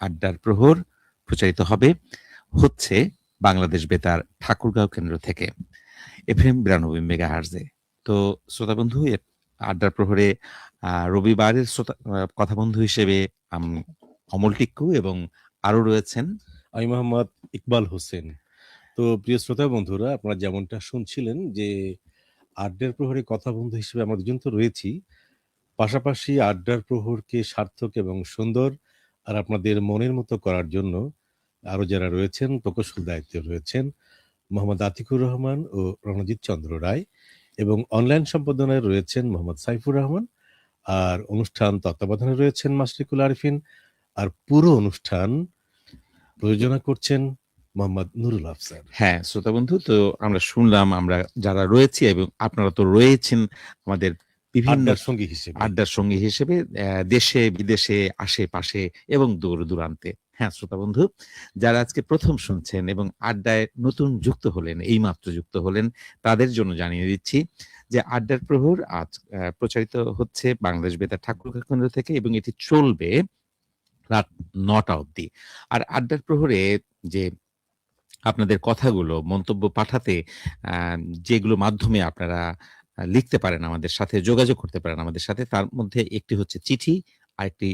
আড্ডার প্রহর প্রচারিত হচ্ছে বাংলাদেশ বেতার ঠাকুরগাঁও কেন্দ্র থেকে এফএম 92 মেগাহার্জে। তো শ্রোতা বন্ধু, আড্ডার প্রহরে রবিবারের কথা বন্ধু হিসেবে অমল টিক্কু এবং আরো রয়েছেন আমি মোহাম্মদ ইকবাল হোসেন। তো প্রিয় শ্রোতা বন্ধুরা, আপনারা যেমনটা শুনছিলেন যে আড্ডার প্রহরে কথা বন্ধু হিসেবে আমরা দুজন তো রয়েছি, পাশাপাশি আড্ডার প্রহরকে সার্থক এবং সুন্দর আর আপনাদের মনের মতো করার জন্য আরো যারা রয়েছেন, প্রকৌশল দায়িত্বে রয়েছেন মোহাম্মদ আতিকুর রহমান ও রণজিৎ চন্দ্র রায়, এবং অনলাইন সম্পাদনায় রয়েছেন মোহাম্মদ সাইফুর রহমান, আর অনুষ্ঠান তত্ত্বাবধানে রয়েছেন মাশরিকুল আরিফিন, আর পুরো অনুষ্ঠান প্রযোজনা করছেন মোহাম্মদ নুরুল আফসার। হ্যাঁ শ্রোতা বন্ধু, তো আমরা শুনলাম আমরা যারা রয়েছি এবং আপনারা তো রয়েছেন আমাদের বিভিন্ন আড্ডার সঙ্গী হিসেবে দেশে বিদেশে আশেপাশে এবং দূর দূরান্তে। হ্যাঁ শ্রোতা বন্ধু, যারা আজকে প্রথম শুনছেন এবং আড্ডায় নতুন যুক্ত হলেন, এইমাত্র যুক্ত হলেন, তাদের জন্য জানিয়ে দিচ্ছি যে আড্ডার প্রহর আজ প্রচারিত হচ্ছে বাংলাদেশ বেতার ঠাকুরগাঁও কেন্দ্র থেকে এবং এটি চলবে রাত 9টা অবধি। আর আড্ডার প্রহরে যে আপনাদের কথাগুলো মন্তব্য পাঠাতে যেগুলো মাধ্যমে আপনারা লিখতে পারেন, আমাদের সাথে যোগাযোগ করতে পারেন আমাদের সাথে, তার মধ্যে একটি হচ্ছে চিঠি, আরেকটি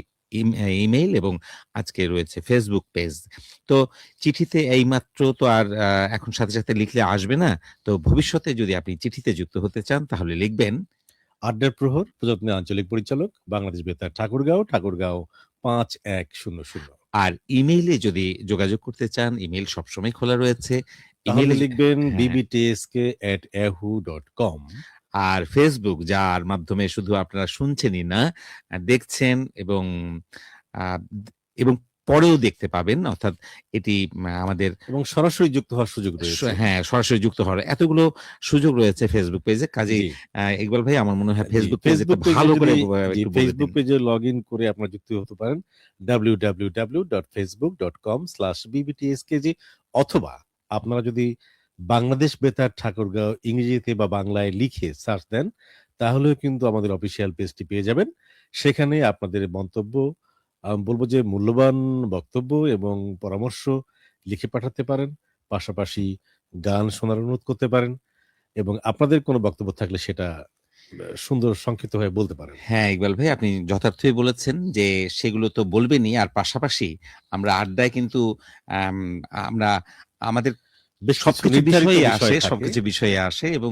ইমেইল এবং আজকে রয়েছে ফেসবুক পেজ। তো চিঠিতে এইমাত্র তো আর এখন সাথে সাথে লিখলে আসবে না, তো ভবিষ্যতে যদি আপনি চিঠিতে যুক্ত হতে চান তাহলে লিখবেন আড্ডার প্রহর, প্রযত্নে আঞ্চলিক পরিচালক, বাংলাদেশ বেতার ঠাকুরগাঁও, ঠাকুরগাঁও 5100। আর ইমেইলে যদি যোগাযোগ করতে চান, ইমেইল সবসময় খোলা রয়েছে। ইমেইলে লিখবেন bbtsk@yahoo.com। আর ফেসবুক, যার মাধ্যমে শুধু আপনারা শুনছেনই না, দেখছেন এবং এবং পরেও দেখতে পাবেন, অর্থাৎ এটি আমাদের এবং সরাসরি যুক্ত হওয়ার সুযোগ রয়েছে। হ্যাঁ, সরাসরি যুক্ত হওয়ার এতগুলো সুযোগ রয়েছে ফেসবুক পেজে। কাজেই ইকবাল ভাই, আমার মনে হয় ফেসবুক পেজে ভালো করে ফেসবুক পেজে লগইন করে আপনারা যুক্ত হতে পারেন www.facebook.com/bbtskg, অথবা আপনারা যদি বাংলাদেশ বেতার ঠাকুরগাঁও ইংরেজিতে বা বাংলায় লিখে সার্চ দেন, তাহলেও কিন্তু আমাদের অফিসিয়াল পেজটি পেয়ে যাবেন। সেখানে আপনাদের মন্তব্য, বলবো যে মূল্যবান বক্তব্য এবং পরামর্শ লিখে পাঠাতে পারেন, পাশাপাশি গান শোনার অনুরোধ করতে পারেন, এবং আপনাদের কোনো বক্তব্য থাকলে সেটা সুন্দর সংক্ষিপ্তভাবে বলতে পারেন। হ্যাঁ ইকবাল ভাই, আপনি যথার্থই বলেছেন যে সেগুলো তো বলবেনই, আর পাশাপাশি আমরা আড্ডায় কিন্তু আমরা আমাদের সবকিছু বিষয়ে আসে এবং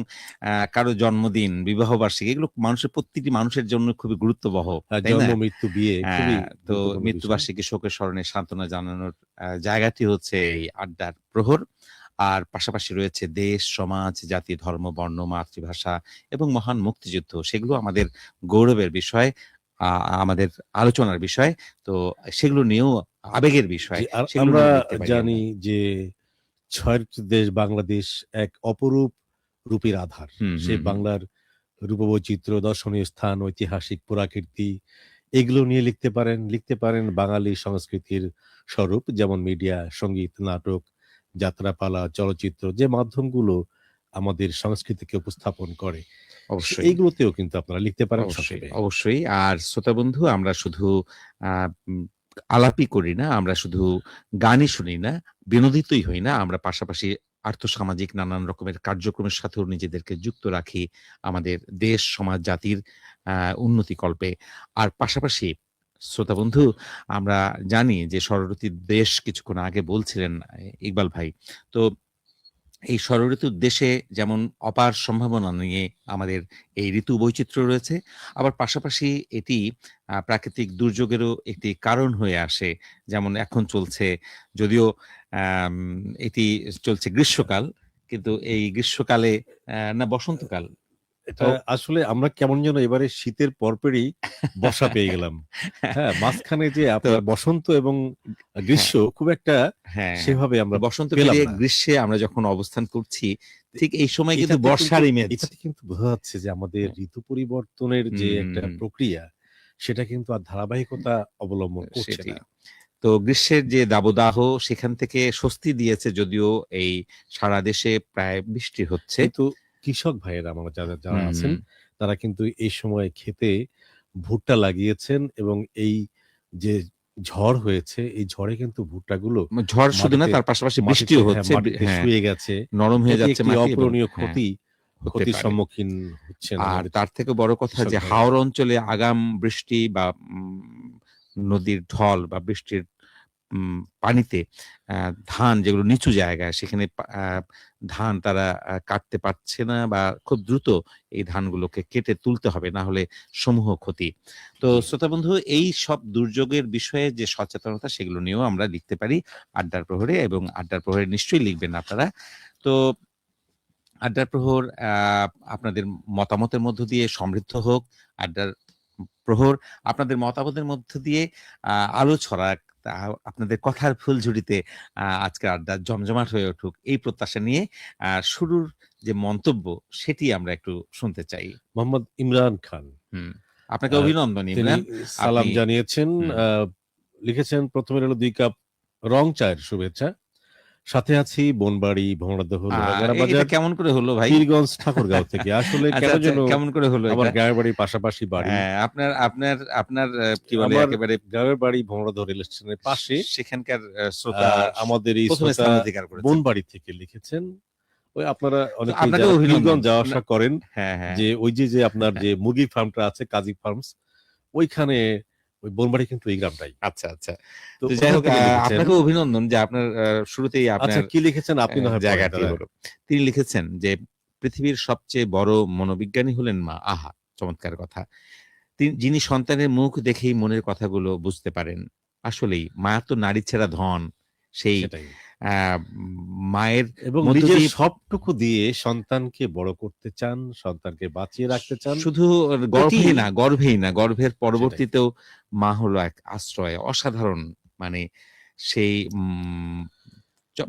কারো জন্মদিন, বিবাহ বার্ষিকী, এগুলো প্রত্যেকটি মানুষের জন্য খুবই গুরুত্ববহ, তাই না? মৃত্যু, বিয়ে, তো মৃত্যুবার্ষিকী, শোকের স্মরণে সান্ত্বনা জানানোর জায়গাটি হচ্ছে এই আড্ডার প্রহর। আর পাশাপাশি রয়েছে দেশ, সমাজ, জাতি, ধর্ম, বর্ণ, মাতৃভাষা এবং মহান মুক্তিযুদ্ধ, সেগুলো আমাদের গৌরবের বিষয়, আমাদের আলোচনার বিষয়। তো সেগুলো নিয়েও আবেগের বিষয়। আমরা জানি যে 6টি দেশ বাংলাদেশ এক অপরূপ রূপের আধার। সে বাংলার রূপবৈচিত্র্য, দর্শনীয় স্থান, ঐতিহাসিক পুরাকীর্তি, এগুলো নিয়ে লিখতে পারেন বাঙালি সংস্কৃতির স্বরূপ, যেমন মিডিয়া, সঙ্গীত, নাটক, যাত্রাপালা, চলচ্চিত্র, যে মাধ্যমগুলো আমাদের সংস্কৃতিকে উপস্থাপন করে, অবশ্যই এইগুলোতেও কিন্তু আপনারা লিখতে পারেন। অবশ্যই। আর শ্রোতা বন্ধু, আমরা শুধু আলাপই করি না, আমরা শুধু গানই শুনি না, বিনোদিতই হই না, আমরা পাশাপাশি আর্থসামাজিক নানান রকমের কার্যক্রমের সাথেও নিজেদেরকে যুক্ত রাখি আমাদের দেশ, সমাজ, জাতির উন্নতি কল্পে। আর পাশাপাশি শ্রোতা বন্ধু, আমরা জানি যে ষড়ঋতুর দেশ, কিছুক্ষণ আগে বলছিলেন ইকবাল ভাই, তো এই ষড়ঋতুর দেশে যেমন অপার সম্ভাবনা নিয়ে আমাদের এই ঋতু বৈচিত্র্য রয়েছে, আবার পাশাপাশি এটি প্রাকৃতিক দুর্যোগেরও একটি কারণ হয়ে আসে। যেমন এখন চলছে, যদিও এটি চলছে গ্রীষ্মকাল, কিন্তু এই গ্রীষ্মকালে না বসন্তকাল, এটা আসলে আমরা কেমন যেন এবারে শীতের পরপরই বর্ষা পেয়ে গেলাম। হ্যাঁ, মাঝখানে যে আপনার বসন্ত এবং গ্রীষ্ম খুব একটা সেভাবে আমরা বসন্ত পেরিয়ে গ্রীষ্মে আমরা যখন অবস্থান করছি, ঠিক এই সময় কিন্তু বর্ষার ইমেজ। এটাতে কিন্তু বোঝা যাচ্ছে যে আমাদের ঋতু পরিবর্তনের যে একটা প্রক্রিয়া, সেটা কিন্তু আর ধারাবাহিকতা অবলম্বন করছে না। তো গ্রীষ্মের যে দাবদাহ, সেখান থেকে স্বস্তি দিয়েছে, যদিও এই সারা দেশে প্রায় বৃষ্টি হচ্ছে। কিন্তু কৃষক ভাইয়েরা আমরা যারা আছেন, তারা কিন্তু এই সময় খেতে ভুট্টা লাগিয়েছেন, এবং এই যে ঝড় হয়েছে, এই ঝড়ে কিন্তু ভুট্টাগুলো ঝড় শুধু না, মাটিতে তার পাশাপাশি মাটিতে বৃষ্টিও হ্যাঁ, হচ্ছে। মাটিতে হ্যাঁ, শুয়ে গেছে। নরম হয়ে এটি যাচ্ছে একটি মাটি এবং অপূরণীয় হ্যাঁ, হতে ক্ষতির পারে। সম্মুখীন হচ্ছেন আর আমাদের তার থেকে বড় কথা কৃষক যে ভাইরা। হাওর অঞ্চলে আগাম বৃষ্টি বা নদীর ঢল বা বৃষ্টির পানিতে ধান যেগুলো নিচু জায়গায় সেখানে ধান তারা কাটতে পারছে না বা খুব দ্রুত এই ধানগুলোকে কেটে তুলতে হবে, না হলে সমূহ ক্ষতি। তো জি। শ্রোতা বন্ধু, এই সব দুর্যোগের বিষয়ে যে সচেতনতা সেগুলো নিয়েও আমরা লিখতে পারি আড্ডার প্রহরে, এবং আড্ডার প্রহরে নিশ্চয়ই লিখবেন আপনারা। তো আড্ডার প্রহর আপনাদের মতামতের মধ্য দিয়ে সমৃদ্ধ হোক। আড্ডার প্রহর আপনাদের মতামতের মধ্য দিয়ে আলো ছড়াক। আপনাদের কথার ফুলঝুরিতে আজকের আড্ডা জমজমাট হয়ে উঠুক, এই প্রত্যাশা নিয়ে শুরুর যে মন্তব্য সেটি আমরা একটু শুনতে চাই। মোহাম্মদ ইমরান খান হুম, আপনাকে আ অভিনন্দন তিনি ইমরান। সালাম আপনি জানিয়েছেন। হুম। আ লিখেছেন ১ম এ হলো ২ কাপ রং চায়ের শুভেচ্ছা। সাথে আছি বনবাড়ি, ভমরদহ, লোহাগাড়া এটা বাজার, কেমন করে হলো ভাই? পীরগঞ্জ, ঠাকুরগাঁও থেকে। আসলে আচ্ছা, কেন আচ্ছা, যেন কেমন করে হলো আমার এটা? গ্রামের বাড়ির পাশাপাশি বাড়ি। হ্যাঁ, আপনার আপনার আপনার কি বলে আমার একেবারে গ্রামের বাড়ি ভমরদহ রেল স্টেশনের পাশে। সেখানকার আ শ্রোতা আমাদের এই ১ম শ্রোতা স্থান অধিকার করেছেন। বনবাড়ি থেকে লিখেছেন। ওই আপনারা তো অনেকেই আপনাকেও যারা অভিনন্দন। পীরগঞ্জ যাওয়া না আসা করেন, হ্যাঁ, হ্যাঁ। যে ওই যে আপনার যে মুরগির ফার্মটা আছে কাজী ফার্মস, ওইখানে ওই বনবাড়ি কিন্তু এই গ্রামটাই। আচ্ছা, আচ্ছা। তো তো যাই ওইখান হোক, থেকে লিখেছেন। আপনাকেও অভিনন্দন যে আপনার শুরুতেই আচ্ছা, আপনার কি লিখেছেন আপনি না হয় পড়েন জায়গাটি দাদা। হলো। তিনি লিখেছেন যে, "পৃথিবীর সবচেয়ে বড় মনোবিজ্ঞানী হলেন মা।" আহা! চমৎকার কথা। যিনি সন্তানের মুখ দেখেই মনের কথাগুলো বুঝতে পারেন। আসলেই মা তো নারী ছেঁড়া ধন। সেই সেটাই। আ মায়ের এবং মধ্য নিজের দিয়ে সবটুকু দিয়ে সন্তানকে বড় করতে চান, সন্তানকে বাঁচিয়ে রাখতে চান। শুধু এটি গর্ভেই না, গর্ভের সেটাই। পরবর্তীতেও মা হলো এক আশ্রয়। অসাধারণ, মানে সেই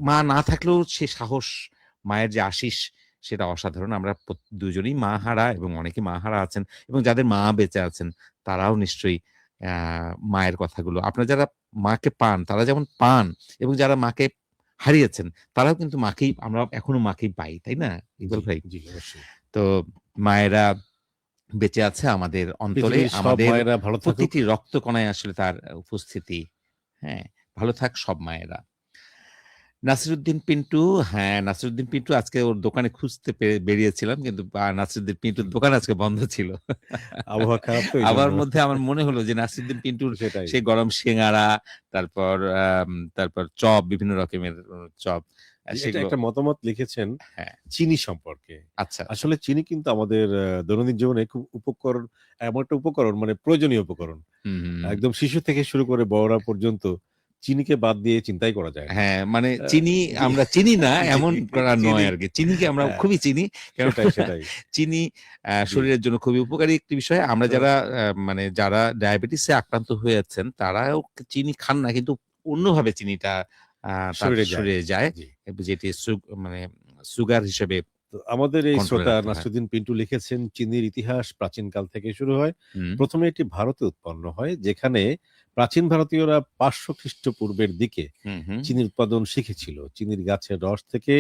মা না থাকলেও সে সাহস, মায়ের যে আশিস সেটা অসাধারণ। আমরা দুজনেই মাহারা এবং অনেকে মাহারা আছেন এবং যাদের মা বেঁচে আছেন তারাও নিশ্চয়ই আ মায়ের কথাগুলো, আপনারা যারা মাকে পান তারা যেমন পান, এবং যারা মাকে হারিয়েছেন তারাও কিন্তু আমরা এখনো মাকেই পাই। তাই না? ইকবাল জি, ভাই? জি অবশ্যই। তো মায়েরা বেঁচে আছে আমাদের অন্তরে, পৃথিবীর সব আমাদের মায়েরা ভালো থাকুক। প্রতিটি রক্তকণায় আসলে তার উপস্থিতি। হ্যাঁ? ভালো থাক সব মায়েরা। নাসিরুদ্দিন পিন্টু, হ্যাঁ, নাসিরুদ্দিন পিন্টু আজকে ওর দোকানে খুঁজতে বেরিয়েছিলাম। কিন্তু নাসিরুদ্দিন পিন্টুর দোকান আজকে বন্ধ ছিল। আবহাওয়া খারাপ তো এইজন্য। আবার মধ্যে আমার মনে হলো যে নাসিরুদ্দিন পিন্টুর সেটাই। সেই গরম সিঙ্গারা, তারপর তারপর চপ, বিভিন্ন রকমের চপ জি, এটা সেগুলো একটা মতামত লিখেছেন হ্যাঁ, চিনি সম্পর্কে। আচ্ছা, আচ্ছা। আসলে চিনি কিন্তু আমাদের দৈনন্দিন জীবনে খুব এমন একটা উপকরণ মানে প্রয়োজনীয় উপকরণ। হুম, হুম, হুম। একদম শিশু থেকে শুরু করে বড়রা পর্যন্ত চিনিকে বাদ দিয়ে চিন্তাই করা যায় না। হ্যাঁ, মানে আ চিনি জি, আমরা চিনি না জি, এমন করা নয় চিনি আরকি। চিনিকে আমরা হ্যাঁ, খুবই চিনি। কারণ সেটাই। চিনি জি। শরীরের জন্য খুবই উপকারী একটি বিষয়। আমরা তো যারা মানে যারা ডায়াবেটিসে আক্রান্ত হয়েছেন তারাও চিনি খান না। কিন্তু অন্যভাবে চিনিটা আ তার শরীরে যায়। শরীরে যায়। জি। যেটি মানে সুগার হিসেবে তো আমাদের এই কন্ট্রোলে শ্রোতা রাখতে হয়। নাসিরুদ্দিন পিন্টু লিখেছেন, চিনির ইতিহাস প্রাচীনকাল থেকে শুরু হয়। হুম, ১ম এ এটি ভারতে উৎপন্ন হয়, যেখানে প্রাচীন ভারতীয়রা ৫০০ খ্রিস্টপূর্বের দিকে হুম, হুম। চিনির উৎপাদন শিখেছিল। চিনির গাছের রস থেকে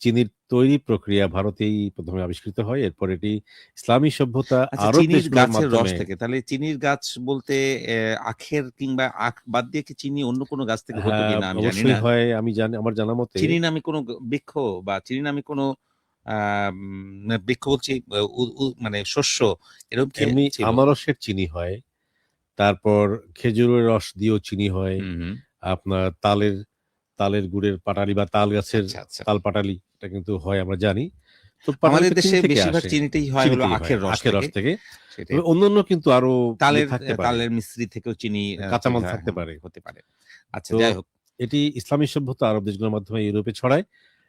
চিনির তৈরি প্রক্রিয়া ভারতেই ১ম এ আবিষ্কৃত হয়। এরপর এটি ইসলামী সভ্যতা আচ্ছা, আরব চিনির দেশগুলোর গাছের রস মাধ্যমে থেকে। তাহলে চিনির গাছ বলতে আখের কিংবা আখ বাদ দিয়ে কি চিনি অন্য কোনো গাছ থেকে হতো হ্যাঁ, কিনা আমি জানি অবশ্যই না। হয়। আমি জানি আমার জানা মতে চিনি নামে কোনো বৃক্ষ বা চিনি নামে কোনো বৃক্ষ বলছি, উ উ মানে শস্য এরকম কি এমনি ছিল? আনারসের চিনি হয়। তারপর খেজুরের রস দিয়েও চিনি হয়। হুম, হুম। আপনার তালের গুড়ের পাটালি বা তাল গাছের আচ্ছা, আচ্ছা। তাল পাটালি এটা কিন্তু হয় আমরা জানি। তো আমাদের পাটালিটা চিনি দেশে থেকে বেশিরভাগ আসে। চিনিটাই হয় হলো চিনিতেই হয়, আখের রস আখের থেকে। রস থেকে। সেটাই। তবে অন্যান্য কিন্তু আরো থাকতে পারে। তালের মিশ্রি থেকেও চিনি তৈরি কাঁচামাল হয়। থাকতে হুম, পারে। হতে পারে। আচ্ছা, তো যাই হোক। এটি ইসলামী সভ্যতা আরব দেশগুলোর মাধ্যমে ইউরোপে ছড়ায়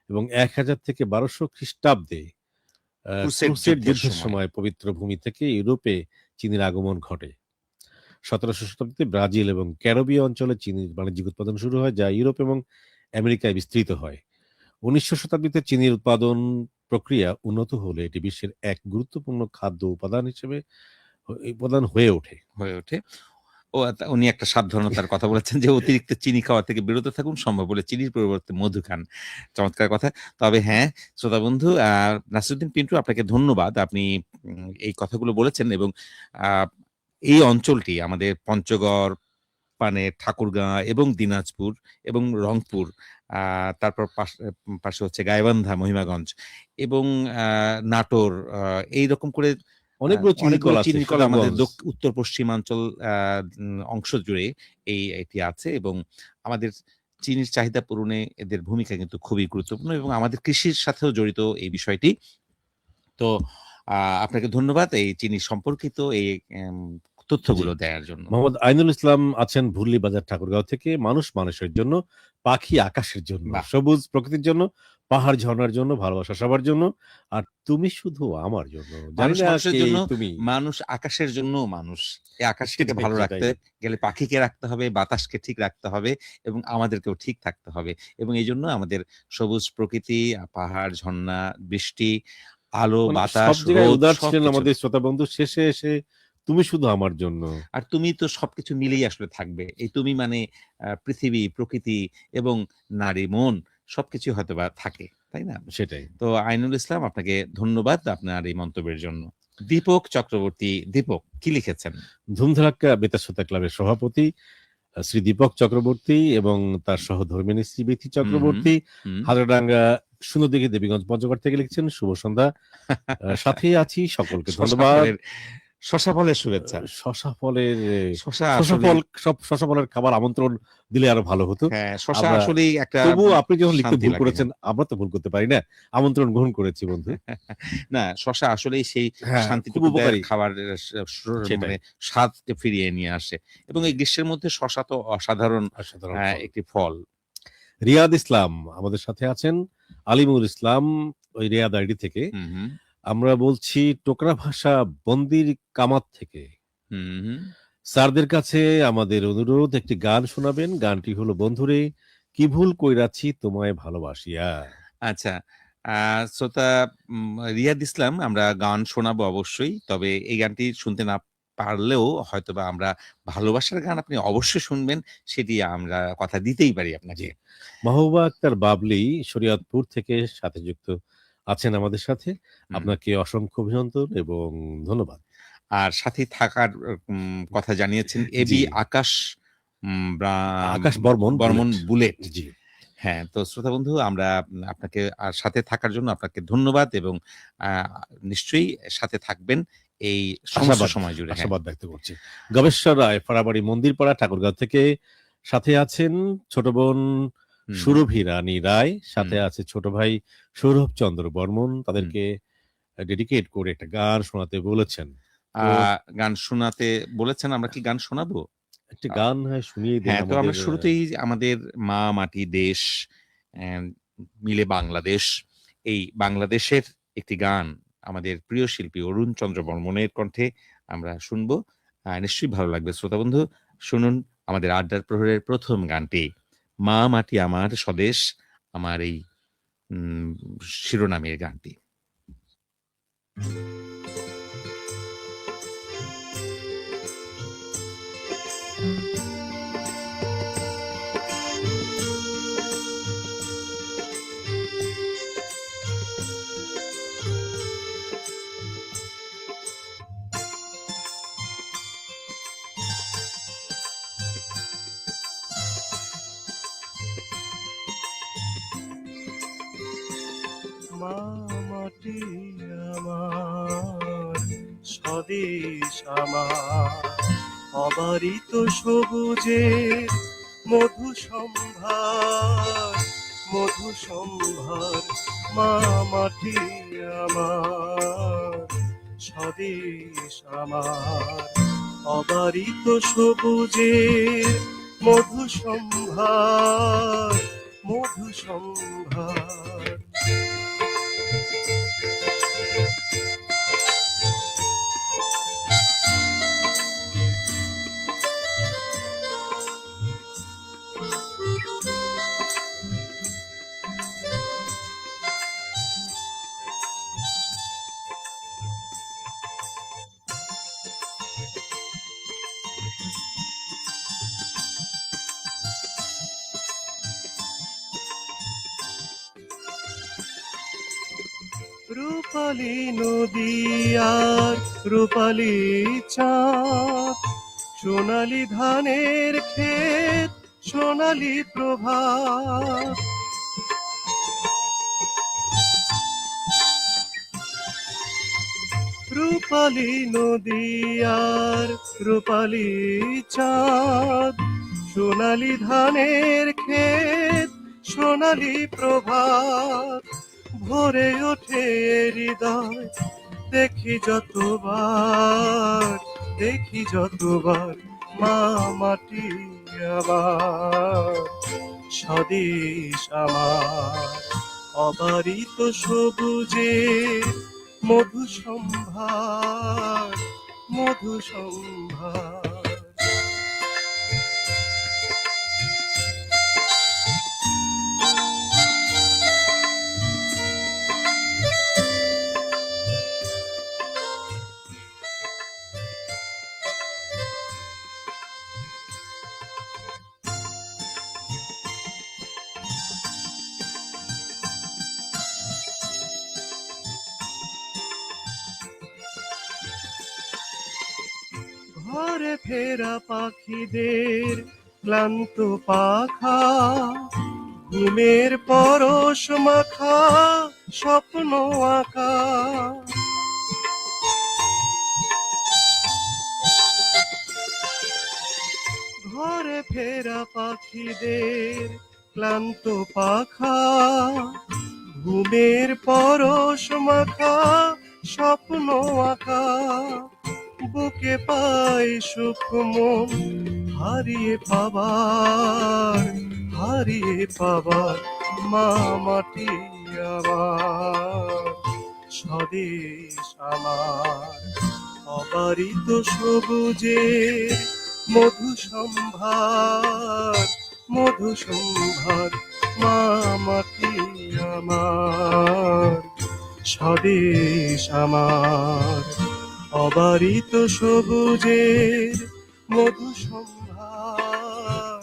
এবং ১০০০ থেকে ১২০০ খ্রিস্টাব্দে ক্রুসেড ক্রুসেড যুদ্ধের যুদ্ধের সময়। সময় পবিত্র ভূমি থেকে ইউরোপে চিনির আগমন ঘটে। ১৭শ শতাব্দীতে ব্রাজিল এবং ক্যারিবীয় অঞ্চলে চিনির বাণিজ্যিক উৎপাদন শুরু হয়, যা ইউরোপ এবং আমেরিকায় বিস্তৃত হয়। ১৯০০ শতাব্দীতে চিনির উৎপাদন প্রক্রিয়া উন্নত হলে এটি বিশ্বের এক গুরুত্বপূর্ণ খাদ্য উপাদান হিসেবে উপাদান হয়ে ওঠে। হয়ে ওঠে। উনি একটা সাবধানতার কথা বলেছেন যে অতিরিক্ত চিনি খাওয়া থেকে বিরত থাকুন। সম্ভব হলে চিনির পরিবর্তে মধু খান। চমৎকার কথা। তবে হ্যাঁ, শ্রোতা বন্ধু নাসিরুদ্দিন পিন্টু, আপনাকে ধন্যবাদ। আপনি এই কথাগুলো বলেছেন এবং আ এই অঞ্চলটি আমাদের পঞ্চগড়, পানে ঠাকুরগাঁ এবং দিনাজপুর এবং রংপুর, তারপর পাশে হচ্ছে গাইবান্ধা, মহিমাগঞ্জ এবং নাটোর, এইরকম করে অনেকগুলো অনেকগুলো চিনিকল আছে, চিনিকল আমাদের সুনামগঞ্জ। উত্তর পশ্চিমাঞ্চল অংশ জুড়ে এটি আছে এবং আমাদের চিনির চাহিদা পূরণে এদের ভূমিকা কিন্তু খুবই গুরুত্বপূর্ণ এবং আমাদের কৃষির সাথেও জড়িত এই বিষয়টি। তো আপনাকে ধন্যবাদ এই চিনি সম্পর্কিত এই এম জি। তথ্যগুলো দেয়ার জন্য। মোহাম্মদ আইনুল ইসলাম আছেন ভুল্লি বাজার, ঠাকুরগাঁও থেকে। মানুষ মানুষের জন্য, পাখি আকাশের জন্য, বাহ! সবুজ প্রকৃতির জন্য, পাহাড় ঝরনার জন্য, ভালোবাসা সবার জন্য, আর তুমি শুধু আমার জন্য। জানি মানুষ না মানুষের কে জন্য, তুমি। মানুষ আকাশের জন্যও মানুষ। এই আকাশকে সেটাই, ভালো সেটাই। রাখতে গেলে পাখিকে রাখতে হবে, বাতাসকে ঠিক রাখতে হবে এবং আমাদেরকেও ঠিক থাকতে হবে। এবং এইজন্য আমাদের সবুজ প্রকৃতি, পাহাড়, ঝর্ণা, বৃষ্টি, আলো, মানে বাতাস, সব জায়গায় রোদ উদার ছিলেন সবকিছু। আমাদের শ্রোতা বন্ধু। শেষে এসে তুমি শুধু আমার জন্য। আর তুমি তো সবকিছু মিলেই আসলে থাকবে। এই তুমি মানে পৃথিবী, প্রকৃতি এবং নারী মন সবকিছুই হয়তোবা থাকে। তাই না? সেটাই। তো আইনুল ইসলাম আপনাকে ধন্যবাদ আপনার এই মন্তব্যের জন্য। দীপক চক্রবর্তী, দীপক কি লিখেছেন? ধুমধারাক্কা বেতার শ্রোতা ক্লাবের সভাপতি শ্রী দীপক চক্রবর্তী এবং তার সহধর্মিণী শ্রী বিথি হুম, হুম, চক্রবর্তী হুম। হাজারডাঙ্গা সুন্দরদিঘি দেবীগঞ্জ পঞ্চগড় থেকে লিখছেন, শুভ সন্ধ্যা। সাথেই আছি, সকলকে শশা ধন্যবাদ। ফলের শশা ফলের শুভেচ্ছা। শশা ফলের শশা শশা আসলেই ফল, সব শশা ফলের খাবার আমন্ত্রণ দিলে আরো ভালো হতো। হ্যাঁ, শশা আমরা আসলেই একটা তবুও আপনি যখন লিখতে শান্তি ভুল লাগে। করেছেন, আমরা তো ভুল করতে পারি না। আমন্ত্রণ গ্রহণ করেছি বন্ধু। না, শশা আসলেই সেই হ্যাঁ, খুব শান্তিটুকু দেয়, উপকারী। খাবারের সেটাই। মানে স্বাদকে ফিরিয়ে নিয়ে আসে। এবং এই গ্রীষ্মের মধ্যে শশা তো অসাধারণ অসাধারণ ফল। একটি ফল। রিয়াদ ইসলাম আমাদের সাথে আছেন। আলিমুল ইসলাম ওই রিয়াদ আইডি থেকে। হুম, হুম, আমরা বলছি টোকরা ভাষা বন্দির কামাত থেকে। হুম, হুম। স্যারদের কাছে আমাদের অনুরোধ, একটি গান শোনাবেন। গানটি হলো বন্ধুরে কি ভুল কইরাছি তোমায় ভালোবাসিয়া। আচ্ছা, আ শ্রোতা রিয়াদ ইসলাম, আমরা গান শোনাবো অবশ্যই। তবে এই গানটি শুনতে না পারলেও হয়তোবা আমরা ভালোবাসার গান আপনি অবশ্যই শুনবেন, সেটি আমরা কথা দিতেই পারি জি। আপনাকে। মাহবুবা আক্তার বাবলি শরীয়তপুর থেকে সাথে যুক্ত আছেন আমাদের সাথে। হুম। আপনাকে অসংখ্য অভিনন্দন এবং ধন্যবাদ। আর সাথে থাকার কথা জানিয়েছেন জি, এবি আকাশ ব্রা আকাশ বর্মন বর্মন বুলেট। বুলেট। জি, হ্যাঁ, তো শ্রোতা বন্ধু, আমরা আপনাকে আর সাথে থাকার জন্য আপনাকে ধন্যবাদ এবং আ নিশ্চয়ই সাথে থাকবেন এই সমস্ত আশাবাদ, সময় জুড়ে। হ্যাঁ। আশাবাদ ব্যক্ত করছি। গবেশ্বর রায় ফাড়াবাড়ি মন্দিরপাড়া ঠাকুরগাঁও থেকে সাথে আছেন ছোট বোন হুম, সুরভি রানী রায়, হুম। সাথে আছে ছোট ভাই সৌরভ চন্দ্র বর্মন। হুম। তাদেরকে ডেডিকেট করে একটা গান শোনাতে বলেছেন। আ তো গান শোনাতে বলেছেন, আমরা কি গান শোনাবো? একটি আ গান হয় শুনিয়ে দেন হ্যাঁ, তো আমরা আমাদের। শুরুতেই আমাদের মা মাটি দেশ অ্যা মিলে বাংলাদেশ। এই বাংলাদেশের একটি গান আমাদের প্রিয় শিল্পী অরুণ চন্দ্র বর্মণের কণ্ঠে আমরা শুনবো। নিশ্চয়ই ভালো লাগবে শ্রোতা বন্ধু। শুনুন আমাদের আড্ডার প্রহরের ১ম গানটি। মা মাটি আমার স্বদেশ, আমার এই উম শিরোনামের গানটি। মা মাটি আমার স্বদেশ আমার অবারিত সবুজে মধু সম্ভার মধু সম্ভার মা মাটি আমার স্বদেশ আমার অবারিত সবুজে মধু সম্ভার মধু সম্ভার। রূপালী নদী আর রূপালী চাঁদ সোনালি ধানের ক্ষেত, সোনালি প্রভাত, রূপালি নদী আর রূপালি চাঁদ, সোনালি ধানের ক্ষেত, সোনালি প্রভাত, ভরে ওঠে হৃদয় দেখি যতবার, দেখি যতবার মা মাটি আমার, স্বদেশ আমার অবারিত সবুজে মধু সম্ভার, মধু সম্ভার। ঘরে ফেরা পাখিদের ক্লান্ত পাখা, ঘুমের পরশ মাখা স্বপ্ন আঁকা, ঘরে ফেরা পাখিদের ক্লান্ত পাখা, ঘুমের পরশ মাখা স্বপ্ন আঁকা, বুকে পাই সুখ মন হারিয়ে পাবার, হারিয়ে পাবার মা মাটি আমার, স্বদেশ আমার অবারিত সবুজে মধু সম্ভার, মধু সম্ভার মা মাটি আমার, স্বদেশ আমার অবারিত সবুজের মধু সম্ভার,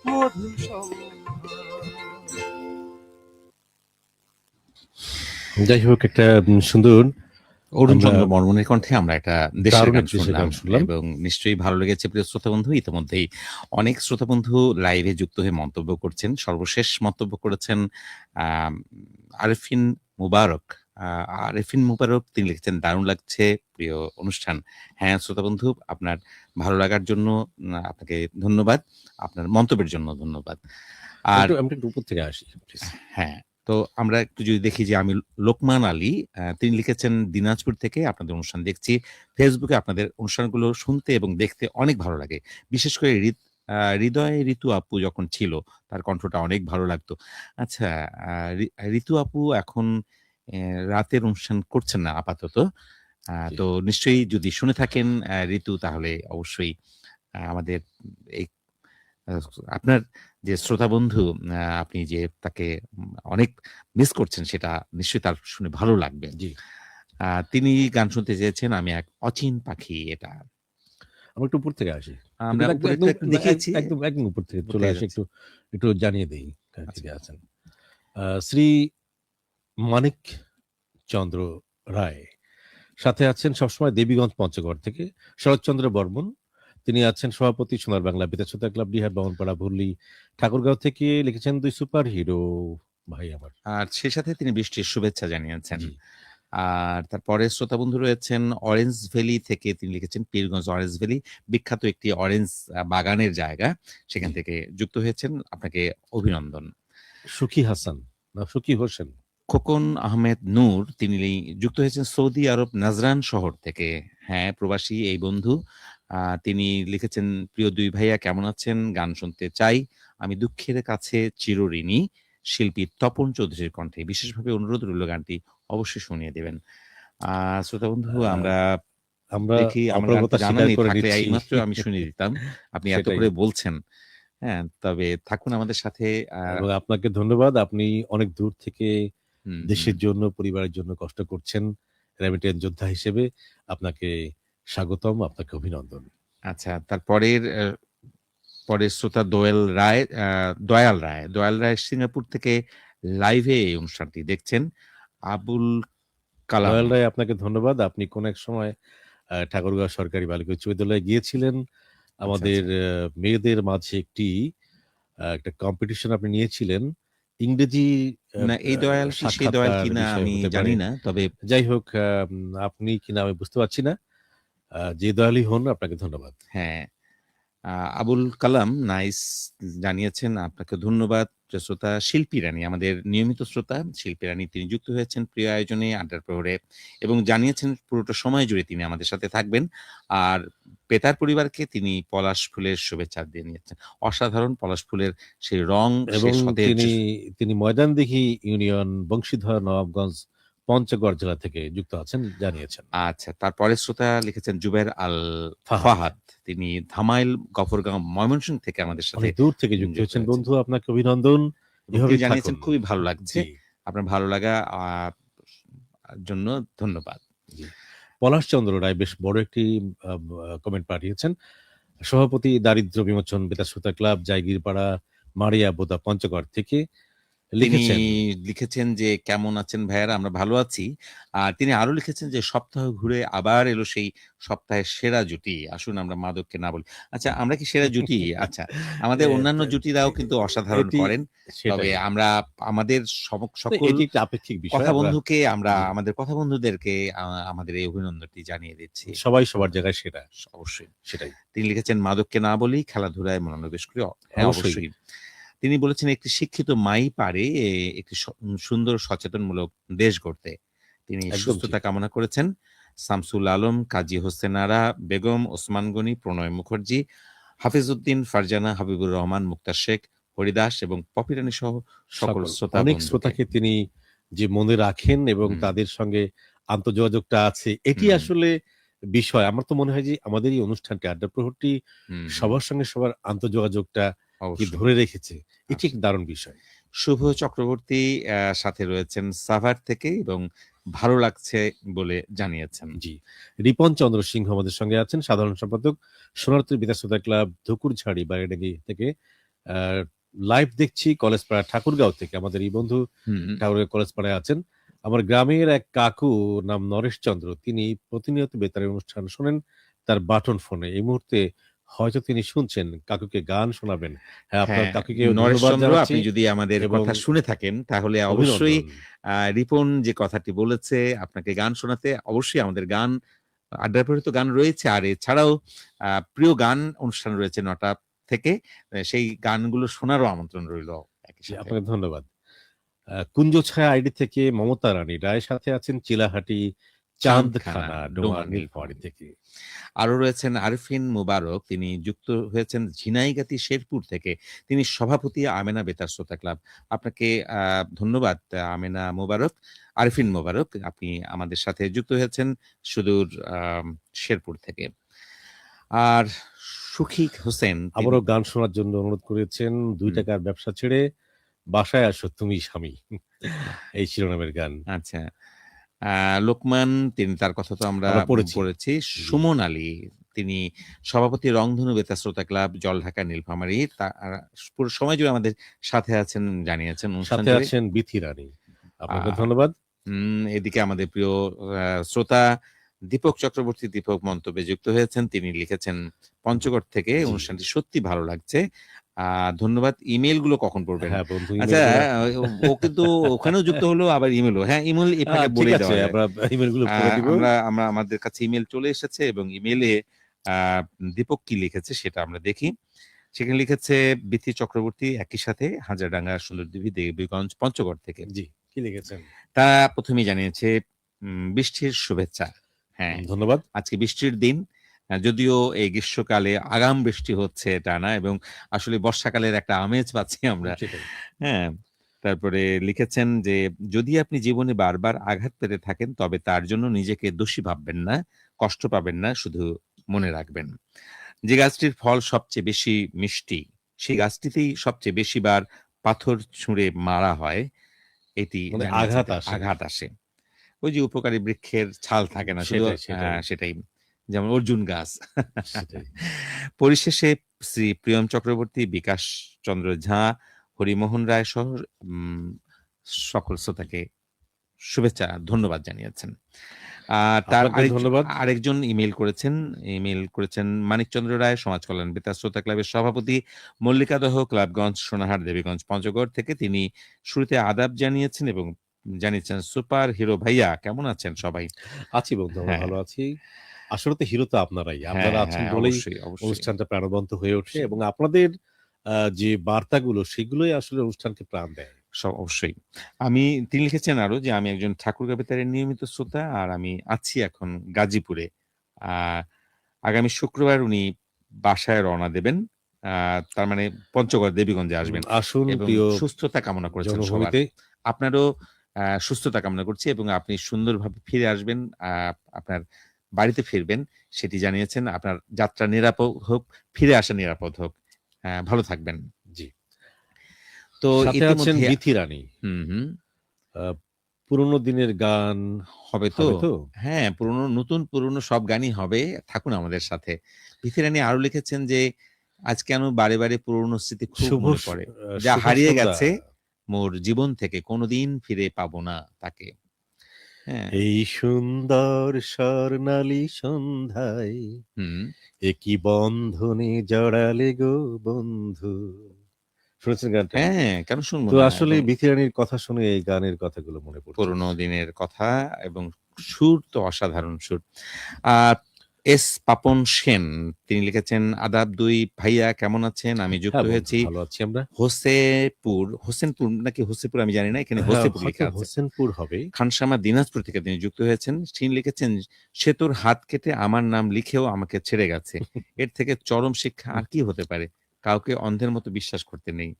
মধু সম্ভার। যাই হোক, একটা সুন্দর অরুণ আমরা চন্দ্র বর্মণের কণ্ঠে আমরা একটা দেশের দারুণ গান একটা দেশের শুনলাম গান শুনলাম। এবং নিশ্চয়ই ভালো লেগেছে প্রিয় শ্রোতা বন্ধু। ইতিমধ্যেই অনেক শ্রোতা বন্ধু লাইভে যুক্ত হয়ে মন্তব্য করছেন। সর্বশেষ মন্তব্য করেছেন আম আরেফিন মুবারক। আরেফিন মুবারক তিনি লিখেছেন, "দারুণ লাগছে প্রিয় অনুষ্ঠান।" হ্যাঁ, শ্রোতা বন্ধু, আপনার ভালো লাগার জন্য আপনাকে ধন্যবাদ। আপনার মন্তব্যের জন্য ধন্যবাদ। আর আমরা একটু উপর থেকে আসি প্লিজ। হ্যাঁ, তো আমরা একটু যদি দেখি যে আমি লোকমান আলী তিনি লিখেছেন, "দিনাজপুর থেকে আপনাদের অনুষ্ঠান দেখছি। ফেসবুকে আপনাদের অনুষ্ঠানগুলো শুনতে এবং দেখতে অনেক ভালো লাগে। বিশেষ করে হৃদয় ঋতু আপু যখন ছিল তার কণ্ঠটা অনেক ভালো লাগতো।" আচ্ছা, আ ঋ ঋতু আপু এখন রাতের অনুষ্ঠান করছেন না আপাতত। জি। তো নিশ্চয়ই যদি শুনে থাকেন ঋতু, তাহলে অবশ্যই আমাদের এই আ আপনার যে শ্রোতা বন্ধু, আপনি যে তাকে অনেক মিস করছেন সেটা নিশ্চয়ই তার শুনে ভালো লাগবে। জি। তিনি গান শুনতে চেয়েছেন, "আমি এক অচিন পাখি" এটা। আমরা একটু উপর থেকে আসি। আমরা একদম উপরে তো একদম একটু দেখিয়েছি, একদম একদম উপর থেকে উপর চলে থেকে আসি, যাচ্ছি। একটু একটু জানিয়ে দেই কাকে আচ্ছা। কে আছেন। শ্রী মানিক চন্দ্র রায়, সাথে আছেন সবসময় দেবীগঞ্জ পঞ্চগড় থেকে শরৎচন্দ্র বর্মন। তিনি আছেন সভাপতি সোনার বাংলা বেতাশ্রোতা ক্লাব, ডিহার বামনপাড়া ভুরলি ঠাকুরগাঁও থেকে লিখেছেন, 2 সুপার হিরো ভাই আমার। আর সেই সাথে তিনি বৃষ্টির শুভেচ্ছা জানিয়েছেন। জি। আর তারপরে শ্রোতা বন্ধু রয়েছেন অরেঞ্জ ভ্যালি থেকে, তিনি লিখেছেন, "পীরগঞ্জ অরেঞ্জ ভ্যালি বিখ্যাত একটি অরেঞ্জ বাগানের জায়গা। সেখান জি। থেকে যুক্ত হয়েছেন। আপনাকে অভিনন্দন।" সুখী হাসান না সুখী হোসেন। খোকন আহমেদ নূর তিনি যুক্ত হয়েছেন সৌদি আরব নাজরান শহর থেকে। হ্যাঁ, প্রবাসী এই বন্ধু। তিনি লিখেছেন, "প্রিয় ২ ভাইয়া কেমন আছেন? গান শুনতে চাই। আমি দুঃখের কাছে চিরঋণী শিল্পী তপন চৌধুরীর কণ্ঠে। বিশেষভাবে অনুরোধ রইল গানটি অবশ্যই শুনিয়ে দেবেন।" শ্রোতা বন্ধু, আ আমরা আমরা দেখি, আমার গান তো অপারগতা জানা স্বীকার নেই, করে থাকলে নিচ্ছি। এইমাত্র আমি শুনিয়ে দিতাম। আপনি এত সেটাই। করে বলছেন। হ্যাঁ, তবে থাকুন আমাদের সাথে। আ এবং আপনাকে ধন্যবাদ। আপনি অনেক দূর থেকে হুম, হুম। দেশের জন্য, পরিবারের জন্য কষ্ট করছেন। রেমিটেন্স যোদ্ধা হিসেবে আপনাকে স্বাগতম, আপনাকে অভিনন্দন। আচ্ছা, পরের শ্রোতা দয়াল রায় সিঙ্গাপুর থেকে লাইভে এই অনুষ্ঠানটি দেখছেন। আবুল কালাম। দয়াল রায়, আপনাকে ধন্যবাদ। আপনি কোন এক সময় ঠাকুরগাঁও সরকারি বালিকা উচ্চ বিদ্যালয়ে গিয়েছিলেন। আমাদের মেয়েদের মাঝে একটা কম্পিটিশন আপনি নিয়েছিলেন ইংরেজি না এই দয়াল কি সেই দয়াল সাক্ষাৎকার কিনা বিষয় আমি হতে জানি পারে। না, তবে যাই হোক, আপনি কিনা আমি বুঝতে পারছি না। যে দয়ালই হন, আপনাকে ধন্যবাদ। হ্যাঁ, আবুল কালাম নাইস জানিয়েছেন, আপনাকে ধন্যবাদ। প্রিয় শ্রোতা শিল্পী রানী, আমাদের নিয়মিত শ্রোতা শিল্পী রানী, তিনি যুক্ত হয়েছেন প্রিয় আয়োজনে আড্ডার প্রহরে এবং জানিয়েছেন পুরোটা সময় জুড়ে তিনি আমাদের সাথে থাকবেন। আর বেতার পরিবারকে তিনি পলাশ ফুলের শুভেচ্ছা দিয়ে নিয়েছেন। অসাধারণ পলাশ ফুলের সেই রং, এবং সেই সতেজ। তিনি ময়দানদিঘি ইউনিয়ন, বংশীধর, নবাবগঞ্জ, পঞ্চগড় জেলা থেকে যুক্ত আছেন জানিয়েছেন। আচ্ছা, তারপরের শ্রোতা লিখেছেন জুবের আল ফাহাদ। ফাহাদ, তিনি ধামাইল, গফরগাঁও, ময়মনসিংহ থেকে আমাদের সাথে অনেক দূর থেকে যুক্ত হয়েছেন বন্ধু, আপনাকে অভিনন্দন। এবং তিনি এভাবেই জানিয়েছেন থাকুন। খুবই ভালো লাগছে। জি, আপনার ভালো লাগা জন্য ধন্যবাদ। জি। পলাশচন্দ্র রায় বেশ বড় একটি কমেন্ট পাঠিয়েছেন। সভাপতি দারিদ্র বিমোচন বেতার শ্রোতা ক্লাব, জায়গিরপাড়া, মারিয়া বোদা, পঞ্চগড় থেকে তিনি লিখেছেন। লিখেছেন যে কেমন আছেন ভাইয়ারা, আমরা ভালো আছি। আর তিনি আরো লিখেছেন যে সপ্তাহ ঘুরে আবার এলো সেই সপ্তাহের সেরা জুটি, আসুন আমরা মাদককে না বলি। আচ্ছা, আমরা কি সেরা জুটি? আচ্ছা, আমাদের অন্যান্য জুটিরাও কিন্তু অসাধারণ এটি করেন। তবে সেটাই। আমরা আমাদের সকল এটি একটি আপেক্ষিক বিষয়। কথা আমরা বন্ধুকে আমরা জি, আমাদের কথা বন্ধুদেরকে আমাদের এই অভিনন্দনটি জানিয়ে দিচ্ছি। সবাই সবার জায়গায় সেরা। অবশ্যই। সেটাই। তিনি লিখেছেন মাদককে না বলি, খেলাধুলায় মনোনিবেশ করি। হ্যাঁ, অবশ্যই। অবশ্যই। তিনি বলেছেন একটি শিক্ষিত মাই পারে একটি সুন্দর সচেতনমূলক দেশ গড়তে। তিনি একদম সুস্থতা ঠিক। কামনা করেছেন। শামসুল আলম, কাজী হোসেন আরা, বেগম ওসমান গনি, প্রণয় মুখার্জি, হাফিজউদ্দিন, ফারজানা, হাবিবুর রহমান, মুক্তার শেখ, হরিদাস এবং পপি রানী সহ সকল শ্রোতা অনেক বন্ধুকে। শ্রোতাকে তিনি যে মনে রাখেন এবং হুম, তাদের সঙ্গে আন্তঃযোগাযোগটা আছে, এটি হুম, আসলে বিষয়। আমার তো মনে হয় যে আমাদের এই অনুষ্ঠানটি, আড্ডা প্রহরটি হুম, হুম, সবার সঙ্গে সবার আন্তঃযোগাযোগটা কি অবশ্যই। ধরে রেখেছে। এটি আচ্ছা। একটি দারুণ বিষয়। শুভ চক্রবর্তী সাথে রয়েছেন সাভার থেকে এবং ভালো লাগছে বলে জানিয়েছেন। জি। রিপন চন্দ্র সিংহ আমাদের সঙ্গে আছেন, সাধারণ সম্পাদক, সোনারতী বেতার শ্রোতা ক্লাব, ধুকুরঝাড়ি, বারিডাঙ্গি থেকে। আ লাইভ দেখছি কলেজপাড়া ঠাকুরগাঁও থেকে। আমাদের এই বন্ধু হুম, ঠাকুরগাঁও কলেজপাড়ায় আছেন। আমার গ্রামের এক কাকু, নাম নরেশ চন্দ্র। তিনি প্রতিনিয়ত বেতারের অনুষ্ঠান শোনেন তার বাটন ফোনে। এই মুহূর্তে হয়তো তিনি শুনছেন। কাকুকে গান শোনাবেন। হ্যাঁ, আপনার হ্যাঁ, কাকুকেও ধন্যবাদ নরেশচন্দ্র, জানাচ্ছি আপনি যদি আমাদের এবং কথা শুনে থাকেন তাহলে অবশ্যই অভিনন্দন। রিপন যে কথাটি বলেছে আপনাকে গান শোনাতে, অবশ্যই আমাদের গান আড্ডার পরে তো গান রয়েছে। আর এছাড়াও প্রিয় গান অনুষ্ঠান রয়েছে ৯টা থেকে। সেই গানগুলো শোনারও আমন্ত্রণ রইল একই জি, সাথে। আপনাকে ধন্যবাদ। কুঞ্জ ছায়া আইডি থেকে মমতা রানী রায় সাথে আছেন, চিলাহাটি চাঁদখানা, চাঁদখানা ডোমা, ডোমা নীলফামারী নীলফামারী। থেকে। আরো রয়েছেন আরিফিন মুবারক, তিনি যুক্ত হয়েছেন ঝিনাইগাতি শেরপুর থেকে। তিনি সভাপতি আমেনা বেতার শ্রোতা ক্লাব। আপনাকে ধন্যবাদ আমেনা মুবারক, আরিফিন মুবারক, আপনি আমাদের সাথে যুক্ত হয়েছেন সুদূর শেরপুর থেকে। আর সুখী হোসেন তিনি আবারও গান শোনার জন্য অনুরোধ করেছেন। হুম, ৳২ র ব্যবসা ছেড়ে বাসায় আসো তুমি স্বামী। এই শিরোনামের গান। আচ্ছা। আ লোকমান, তিনি তার কথা তো আমরা আমরা পড়েছি। পড়েছি। জি। সুমন আলী, তিনি সভাপতি রংধনু বেতার শ্রোতা ক্লাব, জলঢাকা, নীলফামারী। পুরো সময় জুড়ে আমাদের সাথে আছেন জানিয়েছেন অনুষ্ঠান সাথে জুড়ে। আছেন বিথি রানী। আ আপনাকে ধন্যবাদ। এদিকে আমাদের প্রিয় শ্রোতা দীপক চক্রবর্তী, দীপক মন্তব্যে যুক্ত হয়েছেন। তিনি লিখেছেন পঞ্চগড় থেকে, জি। অনুষ্ঠানটি সত্যি ভালো লাগছে। ধন্যবাদ। ইমেইল গুলো কখন পড়বেন? হ্যাঁ, বন্ধু আচ্ছা, ইমেইলগুলা ও কিন্তু ওখানেও যুক্ত হলো, আবার ইমেইলও। হ্যাঁ, ইমেইল এই ফাঁকে ঠিক বলেই আছে। দেওয়া যায়। আমরা ইমেইলগুলো পড়ে দিব। আমরা আমরা আমাদের কাছে ইমেইল চলে এসেছে এবং ইমেইলে আ দীপক কি লিখেছে সেটা আমরা দেখি। সেখানে লিখেছে বিথি চক্রবর্তী, একই সাথে হাজারডাঙ্গা, সুন্দরদেবী, দেবীগঞ্জ, পঞ্চগড় থেকে। জি, কি লিখেছেন? তারা ১ম এই জানিয়েছে বৃষ্টির শুভেচ্ছা। হ্যাঁ, ধন্যবাদ। আজকে বৃষ্টির দিন। যদিও এই গ্রীষ্মকালে আগাম বৃষ্টি হচ্ছে তা না, এবং আসলে বর্ষাকালের একটা আমেজ পাচ্ছি আমরা। সেটাই। হ্যাঁ? তারপরে লিখেছেন যে, "যদি আপনি জীবনে বারবার আঘাত পেতে থাকেন তবে তার জন্য নিজেকে দোষী ভাববেন না, কষ্ট পাবেন না, শুধু মনে রাখবেন। যে গাছটির ফল সবচেয়ে বেশি মিষ্টি, সেই গাছটিতেই সবচেয়ে বেশি বার পাথর ছুঁড়ে মারা হয়।" এটি মানে জানিয়েছেন আঘাত যে আসে। আঘাত আসে। ওই যে উপকারী বৃক্ষের ছাল থাকে না শুধু, সেটাই, সেটাই, সেটাই। যেমন অর্জুন গাছ। সেটাই। পরিশেষে শ্রী প্রিয়ম চক্রবর্তী, বিকাশ চন্দ্র ঝা, হরিমোহন রায় সহ উম সকল শ্রোতাকে শুভেচ্ছা, ধন্যবাদ জানিয়েছেন। তার আপনাকে ধন্যবাদ। আরেকজন ইমেইল করেছেন মানিকচন্দ্র রায়, সমাজ কল্যাণ বেতার শ্রোতা ক্লাবের সভাপতি, মল্লিকাদহ, ক্লাবগঞ্জ, সোনাহাট, দেবীগঞ্জ, পঞ্চগড় থেকে। তিনি শুরুতে আদাব জানিয়েছেন এবং জানিয়েছেন, সুপার হিরো ভাইয়া কেমন আছেন সবাই? আছি বন্ধু, আমরা হ্যাঁ, ভালো আছি। আসলে তো হিরো তো আপনারাই। হ্যাঁ, আপনারা আছেন হ্যাঁ, বলেই অবশ্যই, অবশ্যই, অনুষ্ঠানটা প্রাণবন্ত হয়ে ওঠে অবশ্যই। এবং আপনাদের যে বার্তাগুলো সেগুলোই আসলে অনুষ্ঠানকে প্রাণ দেয়। অবশ্যই। তিনি লিখেছেন আরো যে, আমি একজন ঠাকুরগাঁ বেতারের নিয়মিত শ্রোতা আর আমি আছি এখন গাজীপুরে। আ আগামী শুক্রবার উনি বাসায় রওনা দেবেন। তার মানে পঞ্চগড় দেবীগঞ্জে আসবেন আসুন এবং প্রিয় সুস্থতা কামনা করেছেন সবার। জনভূমিতে। আপনারও সুস্থতা কামনা করছি এবং আপনি সুন্দরভাবে ফিরে আসবেন। আপনার বাড়িতে ফিরবেন সেটি জানিয়েছেন। আপনার যাত্রা নিরাপদ হোক, ফিরে আসা নিরাপদ হোক। ভালো থাকবেন। জি। তো সাথে আছেন ইতিমধ্যে বিথি রানী। হুম, হুম। আ পুরোনো দিনের গান হবে তো? হবে তো? হ্যাঁ, নতুন পুরনো সব গানই হবে। থাকুন আমাদের সাথে। ভিথি রানী আরো লিখেছেন যে, আজ কেন বারে, বারে পুরনো স্মৃতি খুব শুভ মনে স পড়ে। আ যা শুভ হারিয়ে সন্ধ্যা। গেছে মোর জীবন থেকে কোনদিন ফিরে পাবো না তাকে। হ্যাঁ, এই সুন্দর স্বর্ণালী সন্ধ্যায় হুম। এ কি বন্ধনে জড়ালে গো বন্ধু। শুনেছেন গানটা? হ্যাঁ, কেন শুনবো তো না? আসলে এবং বিথি রানীর কথা শুনে এই গানের কথাগুলো মনে পড়ছে। পুরোনো দিনের কথা এবং সুর তো অসাধারণ সুর। আ পাপন সেন তিনি লিখেছেন, আদাব ২ ভাইয়া কেমন আছেন? আমি যুক্ত হ্যাঁ, বন্ধু হয়েছি ভালো আছি আমরা। হোসেনপুর নাকি হোসেপুর আমি জানি না। এখানে হ্যাঁ, হোসেপুর হয়তো লেখা আছে। হোসেনপুর হবে। খানসামা দিনাজপুর থেকে তিনি যুক্ত হয়েছেন। তিনি লিখেছেন, "সে তোর হাত কেটে আমার নাম লিখেও আমাকে ছেড়ে গেছে। এর থেকে চরম শিক্ষা আর কি হতে পারে? কাউকে অন্ধের মতো বিশ্বাস করতে নেই।"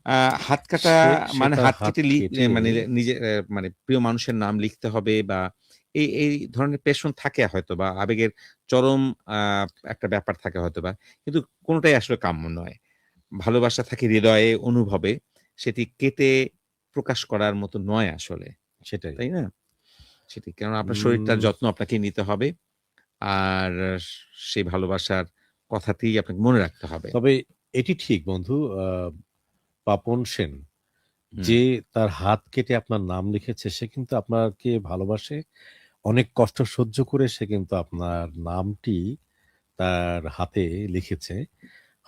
আ হাত কাটা সে মানে তার হাত হাত কেটে কেটে মানে নিজে মানে প্রিয় মানুষের নাম লিখতে হবে বা এই ধরনের পেশন থাকে হয়তোবা। আবেগের চরম আ একটা ব্যাপার থাকে হয়তোবা। কিন্তু কোনটাই আসলে কাম্য নয়। ভালোবাসা থাকে হৃদয়ে, অনুভবে। সেটি কেটে প্রকাশ করার মতো নয় আসলে। সেটাই। তাই না? সেটি কেননা আপনার শরীরটার উম যত্ন আপনাকেই নিতে হবে। আর সেই ভালোবাসার কথাটি আপনাকে মনে রাখতে হবে। তবে এটি ঠিক বন্ধু পাপন সেন হুম, যে তার হাত কেটে আপনার নাম লিখেছে সে কিন্তু আপনাকে ভালোবাসে। অনেক কষ্ট সহ্য করে সে কিন্তু আপনার নামটি তার হাতে লিখেছে।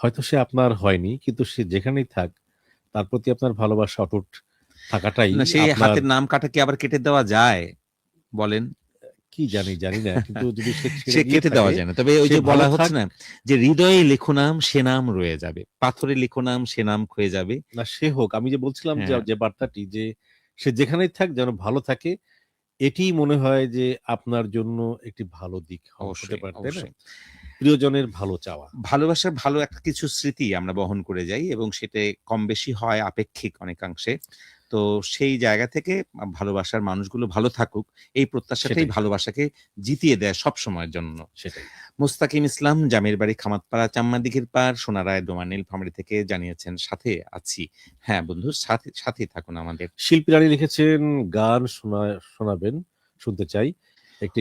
হয়তো সে আপনার হয়নি কিন্তু সে যেখানেই থাক তার প্রতি আপনার ভালোবাসা অটুট থাকাটাই না সেই আপনার হাতের নাম কাটা কি আবার কেটে দেওয়া যায়? বলেন? কি জানি না। কিন্তু যদি সে ছেড়ে সে গিয়ে কেটে দেওয়া থাকে যায় না। তবে ওই সে যে ভালো বলা থাক। হচ্ছে না যে, "হৃদয়ে লেখো নাম সে নাম রয়ে যাবে। পাথরে লিখো নাম সে নাম ক্ষয়ে যাবে।" না সে হোক। আমি যে বলছিলাম যে, হ্যাঁ, যে বার্তাটি যে সে যেখানেই থাক যেন ভালো থাকে। এটিই মনে হয় যে আপনার জন্য একটি ভালো দিক হতে অবশ্যই, পারে, তাই না? অবশ্যই। প্রিয়জনের ভালো চাওয়া। ভালোবাসার ভালো একটা কিছু স্মৃতি আমরা বহন করে যাই এবং সেটা কম বেশি হয় আপেক্ষিক অনেকাংশে। তো সেই জায়গা থেকে ভালোবাসার মানুষগুলো ভালো থাকুক, এই প্রত্যাশাটাই সেটাই, ভালোবাসাকে জিতিয়ে দেয় সবসময়ের জন্য। সেটাই। মোস্তাকিম ইসলাম জামের বাড়ি খামারপাড়া চাম্মাদিঘির পাড় সোনারায় দোমা নীলফামারী থেকে জানিয়েছেন, সাথে আছি। হ্যাঁ বন্ধু, সাথেই থাকুন আমাদের। শিল্পী রানী লিখেছেন গান শোনাবেন, শুনতে চাই। একটি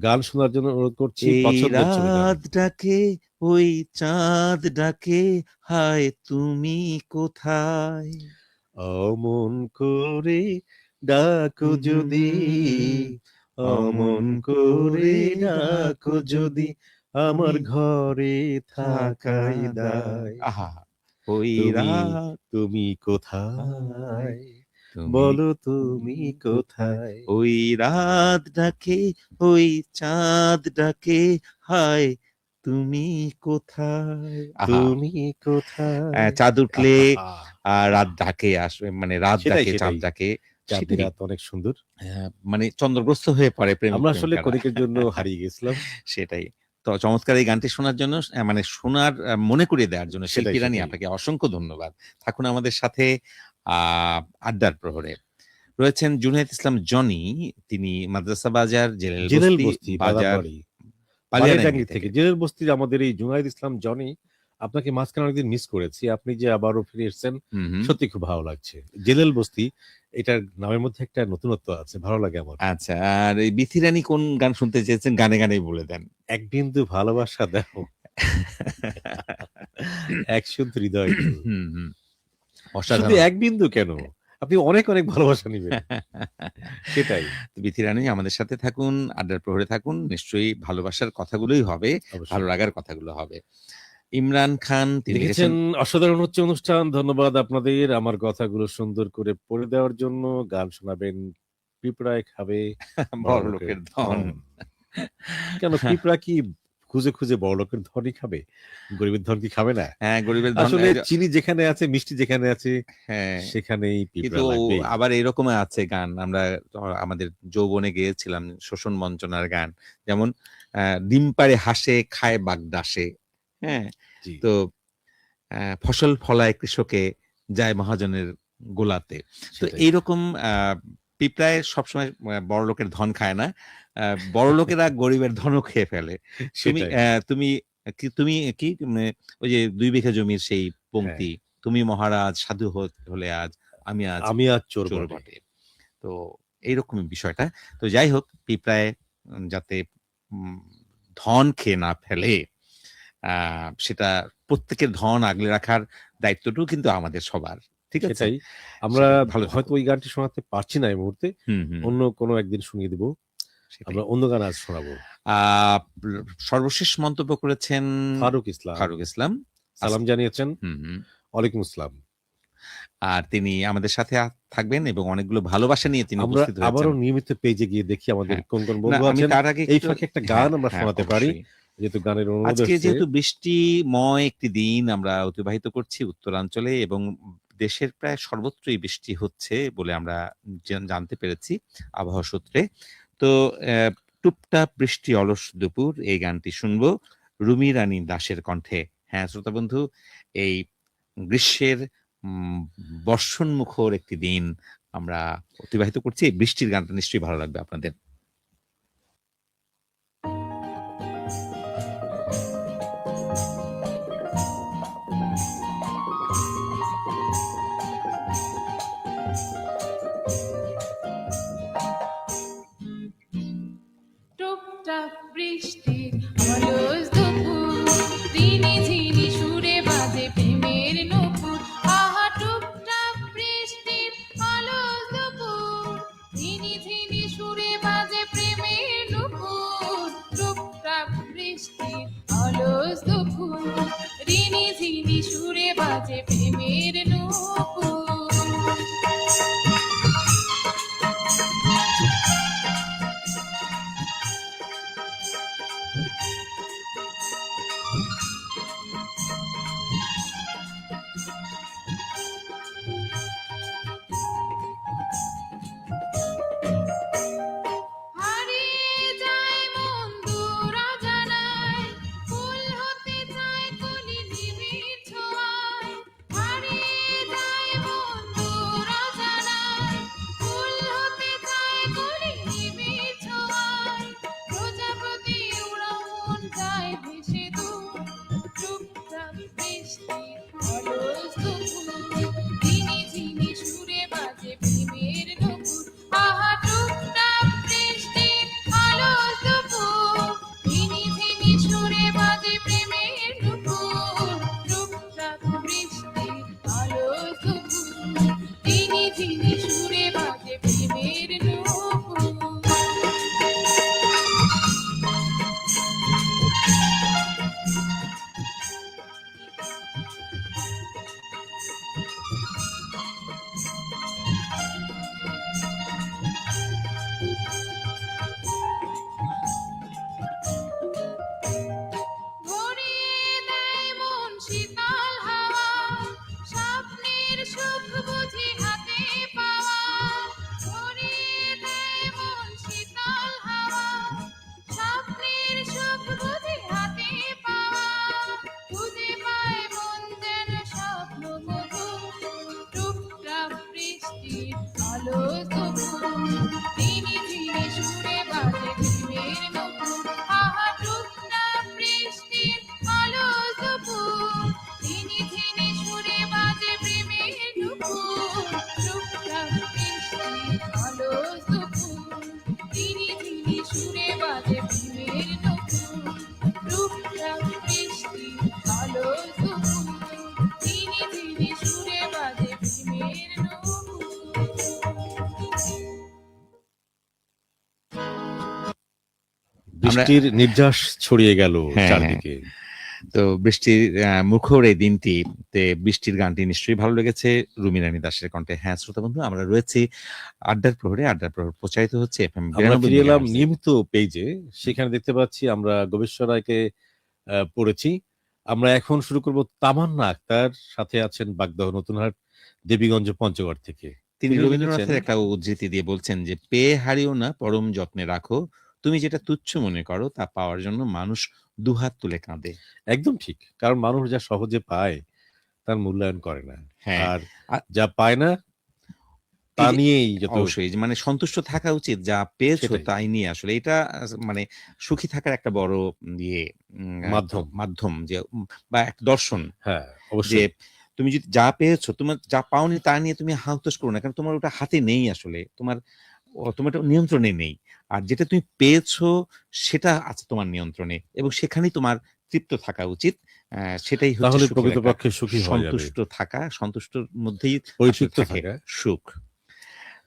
গান শোনার জন্য অনুরোধ করছি এই পছন্দের ছবি গান। রাত ডাকে, ওই চাঁদ ডাকে, হায় তুমি কোথায়? অমন করে ডাকো যদি, অমন করে ডাকো যদি, আমার ঘরে থাকাই দায়। আহা! ওই তুমি, রাত তুমি হায় কোথায়? তুমি বলো তুমি কোথায়? কোথায়? ওই রাত ডাকে, ওই চাঁদ ডাকে, হায় তুমি কোথায়? আহা! তুমি কোথায়? চাঁদ উঠলে আহাহা! রাত ডাকে আসবে মানে রাত সেটাই, ডাকে, চাঁদ সেটাই। ডাকে চাঁদনি সেটাই। রাত অনেক সুন্দর। মানে চন্দ্রগ্রস্ত হয়ে পড়ে আমরা আসলে প্রেমিক-প্রেমিকারা। ক্ষণিকের জন্য হারিয়ে গেছিলাম। সেটাই। তো চমৎকার এই গানটি শোনার জন্য মানে শোনার মনে করিয়ে দেওয়ার জন্য সেটাই, শিল্পী রানী সেটাই। আপনাকে অসংখ্য ধন্যবাদ। থাকুন আমাদের সাথে আ আড্ডার প্রহরে। রয়েছেন জুনায়েদ ইসলাম জনি, তিনি মাদ্রাসা বাজার, জেলেল জেলেল বস্তি বস্তি বাজার, বাদারবাড়ি, বালিয়াডাঙ্গি বালিয়াডাঙ্গি থেকে। থেকে। জেলেল বস্তির আমাদের এই জুনায়েদ ইসলাম জনি, আপনাকে মাঝখানে অনেকদিন মিস করেছি। আপনি যে আবারও ফিরে এসেছেন, হুম, হুম। সত্যি খুব ভালো লাগছে। জেলেল বস্তি, এটার নামের মধ্যে একটা নতুনত্ব আছে। ভালো লাগে আমার। আচ্ছা, আর এই বিথি রানী কোন গান শুনতে চেয়েছেন? গানে, গানেই বলে দেন। এক বিন্দু ভালোবাসা দাও, এক শুধু হৃদয় দিও। হুম, হুম। শুধু অসাধারণ। এক বিন্দু কেন? আপনি অনেক অনেক ভালোবাসা নিবেন, সেটাই। তো বিথি রানী আমাদের সাথে থাকুন, আড্ডার প্রহরে থাকুন। নিশ্চয়ই ভালোবাসার কথাগুলোই হবে, ভালো অবশ্যই। লাগার কথাগুলো হবে। ইমরান খান তিনি লিখেছেন, লিখেছেন অসাধারণ হচ্ছে অনুষ্ঠান। ধন্যবাদ আপনাদের আমার কথাগুলো সুন্দর করে পড়ে দেওয়ার জন্য। গান শোনাবেন, পিঁপড়ায় খাবে বড়লোকের বড়লোকের ধন। ধন। কেন পিঁপড়া কি খুঁজে, খুঁজে বড়লোকের ধনই খাবে? গরিবের ধন কি খাবে না? হ্যাঁ, গরিবের ধন আসলে চিনি যেখানে আছে, মিষ্টি যেখানে আছে, হ্যাঁ, সেখানেই পিঁপড়া কিন্তু লাগবেই। আবার এরকমও আছে গান আমরা আমাদের যৌবনে গেয়েছিলাম শোষণ বঞ্চনার গান। যেমন ডিম পাড়ে হাসে খায় বাগদাসে। হ্যাঁ? জি, তো ফসল ফলায় কৃষকে যায় মহাজনের গোলাতে। তো সেটাই। এইরকম পিঁপড়ায় সবসময় বড়লোকের ধন খায় না। বড়লোকেরা গরিবের ধনও খেয়ে ফেলে। তুমি সেটাই। তুমি কি ওই যে ২ বিঘা জমির সেই হ্যাঁ, পংক্তি, "তুমি মহারাজ সাধু হলে আজ, আমি আজ আমি আজ চোর চোর বটে। বটে।" তো এইরকমই বিষয়টা। তো যাই হোক পিঁপড়ায় যাতে উম ধন খেয়ে না ফেলে আ সেটা প্রত্যেকের ধন আগলে রাখার দায়িত্বটাও কিন্তু আমাদের সবার। ঠিক আছে? সেটাই। আমরা সেটা ভালো হয়তো থাকুক। ওই গানটি শোনাতে পারছি না এই মুহূর্তে। হুম, হুম। অন্য কোনো একদিন শুনিয়ে দিব। সেটাই। আমরা অন্য গান আজ শোনাবো। আ সর্বশেষ মন্তব্য করেছেন ফারুক ইসলাম ফারুক ইসলাম। সালাম জানিয়েছেন। হুম, হুম। ওয়ালাইকুম আসসালাম। আর তিনি আমাদের সাথে থাকবেন এবং অনেকগুলো ভালোবাসা নিয়ে তিনি আমরা উপস্থিত হয়েছেন। আবারও নিয়মিত পেজে গিয়ে দেখি আমাদের হ্যাঁ। কোন, কোন না বন্ধু আমি আছেন। তার আগে এই একটু ফাঁকে একটা হ্যাঁ, গান আমরা হ্যাঁ শোনাতে পারি। অবশ্যই। যেহেতু গানের অনুরোধ আজকে এসছে। যেহেতু বৃষ্টিময় একটি দিন আমরা অতিবাহিত করছি উত্তরাঞ্চলে এবং দেশের প্রায় সর্বত্রই বৃষ্টি হচ্ছে বলে আমরা জানতে পেরেছি আবহাওয়া সূত্রে। তো টুপটাপ বৃষ্টি অলস দুপুর এই গানটি শুনবো রুমি রানী দাসের কণ্ঠে। হ্যাঁ, শ্রোতা বন্ধু এই গ্রীষ্মের উম বর্ষণমুখর একটি দিন আমরা অতিবাহিত করছি। এই বৃষ্টির গানটা নিশ্চয়ই ভালো লাগবে আপনাদের। টুপটাপ বৃষ্টির অলস দুপুর ঝিনি ঝিনি সুরে বাজে প্রেমের নূপুর আহা টুপটাপ বৃষ্টির অলস দুপুর ঝিনি ঝিনি সুরে বাজে প্রেমের নূপুর টুপটাপ বৃষ্টির অলস দুপুর ঝিনি ঝিনি সুরে বাজে প্রেমের নূপুর হারিয়ে যায় মন দূর অজানায়, ফুল হতে চায় কলি নিবিড় ছোঁয়ায়। হারিয়ে যায় মন দূর অজানায়, ফুল হতে চায় কলি নিবিড় ছোঁয়ায়। প্রজাপতি উড়াও মন যায় ভেসে দূর, চুপচাপ বৃষ্টির অলস দুপুর। ঝিনি ঝিনি সুরে বাজে প্রেমের নূপুর, আহা টুপটাপ বৃষ্টির অলস দুপুর। ঝিনি ঝিনি সুরে বাজে প্রেমের নূপুর, টুপটাপ বৃষ্টির অলস দুপুর। ঝিনি ঝিনি সুরে বাজে প্রেমের নূপুর। ভরিয়ে দেয় মন শীতল হাওয়া, স্বপ্নের সুখ বুঝি হাতে পাওয়া। বৃষ্টির নির্যাস ছড়িয়ে গেল হ্যাঁ, চারদিকে। তো বৃষ্টির মুখর এই দিনটিতে বৃষ্টির গানটি নিশ্চয়ই ভালো লেগেছে রুমি রানী দাসের কণ্ঠে। হ্যাঁ, শ্রোতা বন্ধু, আমরা রয়েছি আড্ডার প্রহরে। আড্ডার প্রহর প্রচারিত হচ্ছে FM আমরা 92 ফিরে এলাম মেগাহার্টজে। নিয়মিত পেজে, সেখানে দেখতে পাচ্ছি আমরা গবেশ্বর রায়কে পড়েছি। আমরা এখন শুরু করব তামান্না আক্তার, সাথে আছেন বাগদহ নতুনহাট দেবীগঞ্জ পঞ্চগড় থেকে। তিনি তিনি রবীন্দ্রনাথের লিখেছেন, একটা উদ্ধৃতি দিয়ে বলছেন যে, "পেয়ে হারিও না, পরম যত্নে রাখো। তুমি যেটা তুচ্ছ মনে করো তা পাওয়ার জন্য মানুষ দুহাত তুলে কাঁদে।" একদম ঠিক, কারণ মানুষ যা সহজে পায় তার মূল্যায়ন করে না, হ্যাঁ, আর আ যা পায় না তা এই যে নিয়েই যত অবশ্যই যে মানে সন্তুষ্ট থাকা উচিত যা পেয়েছো সেটাই তাই নিয়ে আসলে এটা মানে সুখী থাকার একটা বড় ইয়ে মাধ্যম। মাধ্যম যে বা একটা দর্শন হ্যাঁ, যে অবশ্যই তুমি যদি যা পেয়েছো তোমার যা পাওনি তা নিয়ে তুমি হাউতাশ করো না, কারণ তোমার ওটা হাতে নেই আসলে, তোমার ওটা নিয়ন্ত্রণে নেই। আর যেটা তুমি পেয়েছো সেটা আছে তোমার নিয়ন্ত্রণে এবং সেখানেই তোমার তৃপ্ত থাকা উচিত। সেটাই হচ্ছে তাহলে সুখের একটা প্রকৃতপক্ষে সুখী হওয়া যাবে, সন্তুষ্ট থাকা, সন্তুষ্টর মধ্যেই আসলে পরিতৃপ্ত থাকে থাকা। সুখ।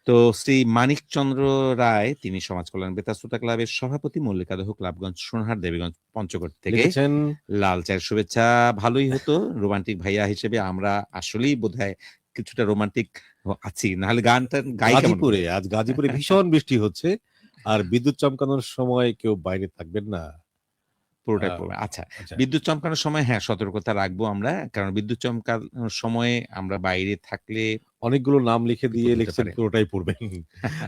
তো শ্রী মানিকচন্দ্র রায় তিনি সমাজ কল্যাণ বেতার শ্রোতা ক্লাবের সভাপতি, মল্লিকাদহ ক্লাবগঞ্জ, সোনারহাট, দেবীগঞ্জ, পঞ্চগড় থেকে লিখেছেন লাল চায়ের শুভেচ্ছা। ভালোই হতো রোমান্টিক ভাইয়া হিসেবে আমরা আসলেই বোধহয় কিছুটা রোমান্টিক আছি, নাহলে গানটা গাই কেমন গাজীপুরে, করে? আজ গাজীপুরে ভীষণ বৃষ্টি হচ্ছে, আর বিদ্যুৎ চমকানোর সময় কেউ বাইরে থাকবেন না। পুরোটাই আহ, পড়বে। আচ্ছা, আচ্ছা, বিদ্যুৎ চমকানোর সময় হ্যাঁ, সতর্কতা রাখবো আমরা। কারণ বিদ্যুৎ চমকানোর সময়ে আমরা বাইরে থাকলে অনেকগুলো নাম লিখে দিয়ে বিপদ হতে লিখছেন পারে। পুরোটাই পড়বেন।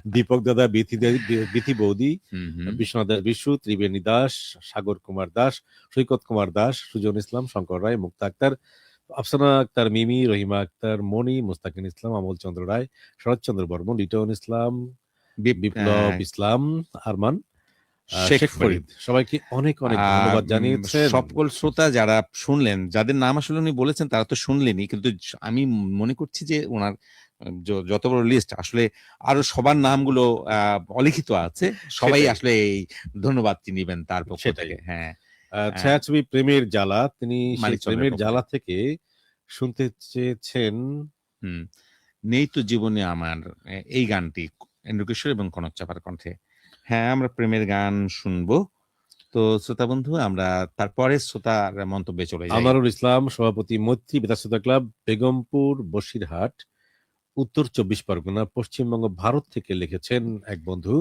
দীপক দাদা, বিথি বৌদি, হুম, হুম। বিশ্বনাথ দাস বিশু, ত্রিবেণী দাস, সাগর কুমার দাস, সৈকত কুমার দাস, সুজন ইসলাম, শঙ্কর রায়, মুক্তা আক্তার, আফসানা আক্তার মিমি, রহিমা আক্তার মণি, মুস্তাকিন ইসলাম, অমল চন্দ্র রায়, শরৎচন্দ্র বর্মন, লিটন ইসলাম, বিপ- বিপ্লব আহ, ইসলাম, আরমান, শেখ শেখ ফরিদ। ফরিদ, সবাইকে অনেক অনেক ধন্যবাদ জানিয়েছেন। সকল শ্রোতা যারা শুনলেন, যাদের নাম আসলে উনি বলেছেন তারা তো শুনলেনই, কিন্তু আমি মনে করছি যে ওনার যত বড় লিস্ট আসলে আরো সবার নামগুলো অলিখিত আছে, সবাই সেটাই। আসলে এই ধন্যবাদটি নিবেন তার পক্ষ সেটাই। থেকে। হ্যাঁ, ছায়াছবি প্রেমের জ্বালা, তিনি সেই মানিকচন্দ্রের প্রেমের পক্ষ জ্বালা থেকে। থেকে শুনতে চেয়েছেন। হুম, নেই তো জীবনে আমার এই গানটি এন্ড্রু কিশোর এবং কনক চাপার কণ্ঠে। হ্যাঁ, আমরা প্রেমের গান শুনবো। তো শ্রোতা বন্ধু, আমরা তারপরে শ্রোতার মন্তব্যে চলে যাই। আনোয়ারুল ইসলাম, সভাপতি মৈত্রী বেতার শ্রোতা ক্লাব, বেগমপুর, বসিরহাট, উত্তর 24 পরগনা, পশ্চিমবঙ্গ, ভারত থেকে লিখেছেন এক বন্ধু,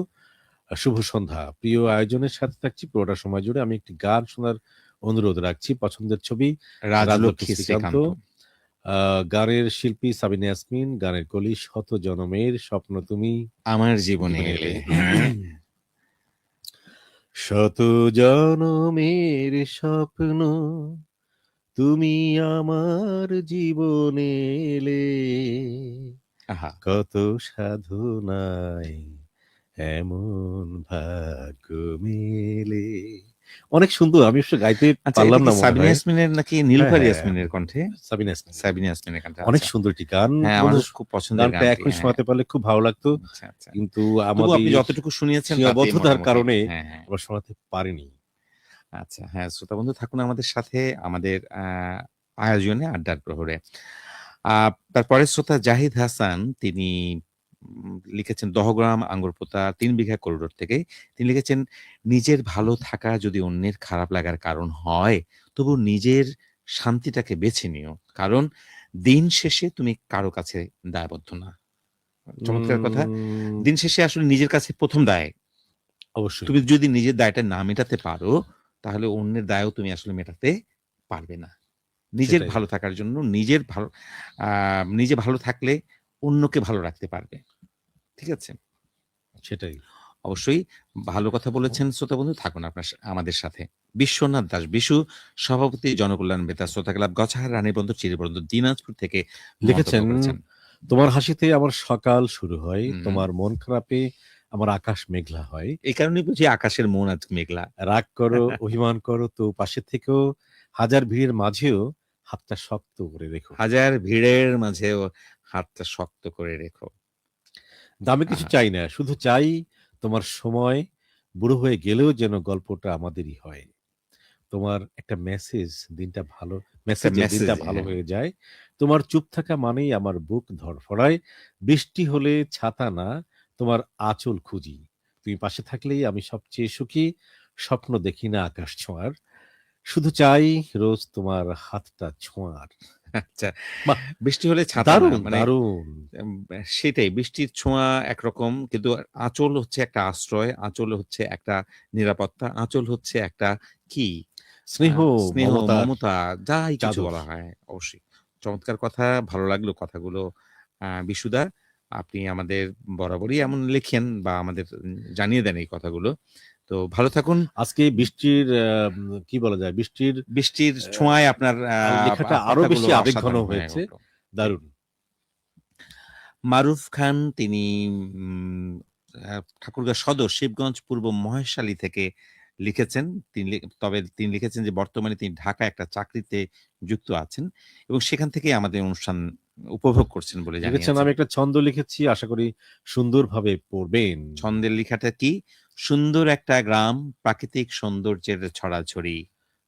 শুভ সন্ধ্যা, প্রিয় আয়োজনের সাথে থাকছি পুরোটা সময় জুড়ে। আমি একটি গান শোনার অনুরোধ রাখছি, পছন্দের ছবি রাজলক্ষ্মী রাজলক্ষ্মী শ্রীকান্ত, শ্রীকান্ত। গানের শিল্পী সাবিনা ইয়াসমিন, গানের কলি শত জনমের স্বপ্ন তুমি আমার জীবনে জীবনে এলে। এলে। হ্যাঁ, শত জনমের স্বপ্ন তুমি আমার জীবনে এলে, আহা, কত সাধনায় এমন ভাগ্য মেলে। অনেক সুন্দর, আমি অবশ্য গাইতে আচ্ছা, এটা পারলাম কি না মনে সাবিনা হয়। ইয়াসমিনের নাকি হ্যাঁ নীলুফার হ্যাঁ, ইয়াসমিনের কণ্ঠে? সাবিনা ইয়াসমিন, সাবিনা ইয়াসমিনের গানটা। অনেক আচ্ছা, সুন্দর একটি গান হ্যাঁ, বন্ধু। আমারও খুব পছন্দের গানটা গানটি। এখন হ্যাঁ, শোনাতে পারলে খুব ভালো লাগতো, আচ্ছা, আচ্ছা। কিন্তু তবু আপনি আমাদের যতটুকু শুনিয়েছেন তাতেই সীমাবদ্ধতার মোটামুটি। কারণে হ্যাঁ, হ্যাঁ। আমরা শোনাতে পারিনি। আচ্ছা, হ্যাঁ, শ্রোতা বন্ধু থাকুন আমাদের সাথে আমাদের আয়োজনে আড্ডার প্রহরে। তারপরে শ্রোতা জাহিদ হাসান তিনি লিখেছেন দহগ্রাম আঙ্গুরপোতা ৩ বিঘা করিডোর থেকে। তিনি লিখেছেন, নিজের ভালো থাকা যদি অন্যের খারাপ লাগার কারণ হয়, তবু নিজের শান্তিটাকে বেছে নিও। কারণ দিন শেষে তুমি কারো কাছে দায়বদ্ধ না। চমৎকার কথা। উম, দিন শেষে আসলে নিজের কাছে ১ম দায়। অবশ্যই তুমি যদি নিজের দায়টা না মেটাতে পারো, তাহলে অন্যের দায়ও তুমি আসলে মেটাতে পারবে না। নিজের সেটাই ভালো থাকার জন্য নিজে ভালো থাকলে অন্যকে ভালো রাখতে পারবে। ঠিক আছে? সেটাই। অবশ্যই ভালো কথা বলেছেন শ্রোতা বন্ধু, থাকুন আমাদের সাথে। বিশ্বনাথ দাস বিশু, সভাপতি জনকল্যাণ বেতার শ্রোতা ক্লাব, গছাহার, রানীবন্দর, চিরিবন্দর, দিনাজপুর থেকে মন্তব্য লিখেছেন, করেছেন। তোমার হাসিতে আমার সকাল শুরু হয়, হুম, তোমার মন খারাপে আমার আকাশ মেঘলা হয়, এই কারণেই বুঝি আকাশের মন আজ মেঘলা। রাগ করো, অভিমান করো, তো পাশে থেকেও, হাজার ভিড়ের মাঝেও হাতটা শক্ত করে রেখো। হাজার ভিড়ের মাঝেও হাতটা শক্ত করে রেখো। দামি কিছু আহা, চাই না, শুধু চাই তোমার সময় বুড়ো হয়ে গেলেও যেন গল্পটা আমাদেরই হয়। তোমার একটা একটা মেসেজে মেসেজ, দিনটা ভালো হ্যাঁ। হয়ে যায়। তোমার চুপ থাকা মানেই আমার বুক ধড়ফড়ায়, বৃষ্টি হলে ছাতা না, তোমার আঁচল খুঁজি, তুমি পাশে থাকলেই আমি সবচেয়ে সুখী, স্বপ্ন দেখি না আকাশ ছোঁয়ার, শুধু চাই রোজ তোমার হাতটা ছোঁয়ার। আচ্ছা, বাহ! বৃষ্টি হলে ছাতা না দারুণ, মানে দারুণ। এম সেটাই বৃষ্টির ছোঁয়া একরকম কিন্তু আঁচল হচ্ছে একটা আশ্রয়, আঁচল হচ্ছে একটা নিরাপত্তা, আঁচল হচ্ছে একটা কি আ স্নেহ, স্নেহ, মমতার মমতা যাই কিছু চাদর। বলা হয় অবশ্যই। চমৎকার কথা, ভালো লাগলো কথাগুলো। বিশুদা, আপনি আমাদের বরাবরই এমন লেখেন বা আমাদের জানিয়ে দেন এই কথাগুলো। তো ভালো থাকুন। আজকে বৃষ্টির কি বলা যায়? বৃষ্টির বৃষ্টির ছোঁয়ায় আপনার লেখাটা আরো কথাগুলো বেশি আবেগঘন অসাধারণ হয়ে হয়েছে। উঠলো। জি। দারুণ। মারুফ খান তিনি উম আ ঠাকুরগাঁও সদর শিবগঞ্জ পূর্ব মহেশখালী থেকে লিখেছেন। তবে তিনি লিখেছেন যে বর্তমানে তিনি ঢাকায় একটা চাকরিতে যুক্ত আছেন এবং সেখান থেকেই আমাদের অনুষ্ঠান উপভোগ করছেন বলে লিখেছেন, জানিয়েছেন। আমি একটা ছন্দ লিখেছি, আশা করি সুন্দরভাবে পড়বেন। ছন্দের লেখাটা কি? সুন্দর একটা গ্রাম, প্রাকৃতিক সৌন্দর্যের ছড়াছড়ি।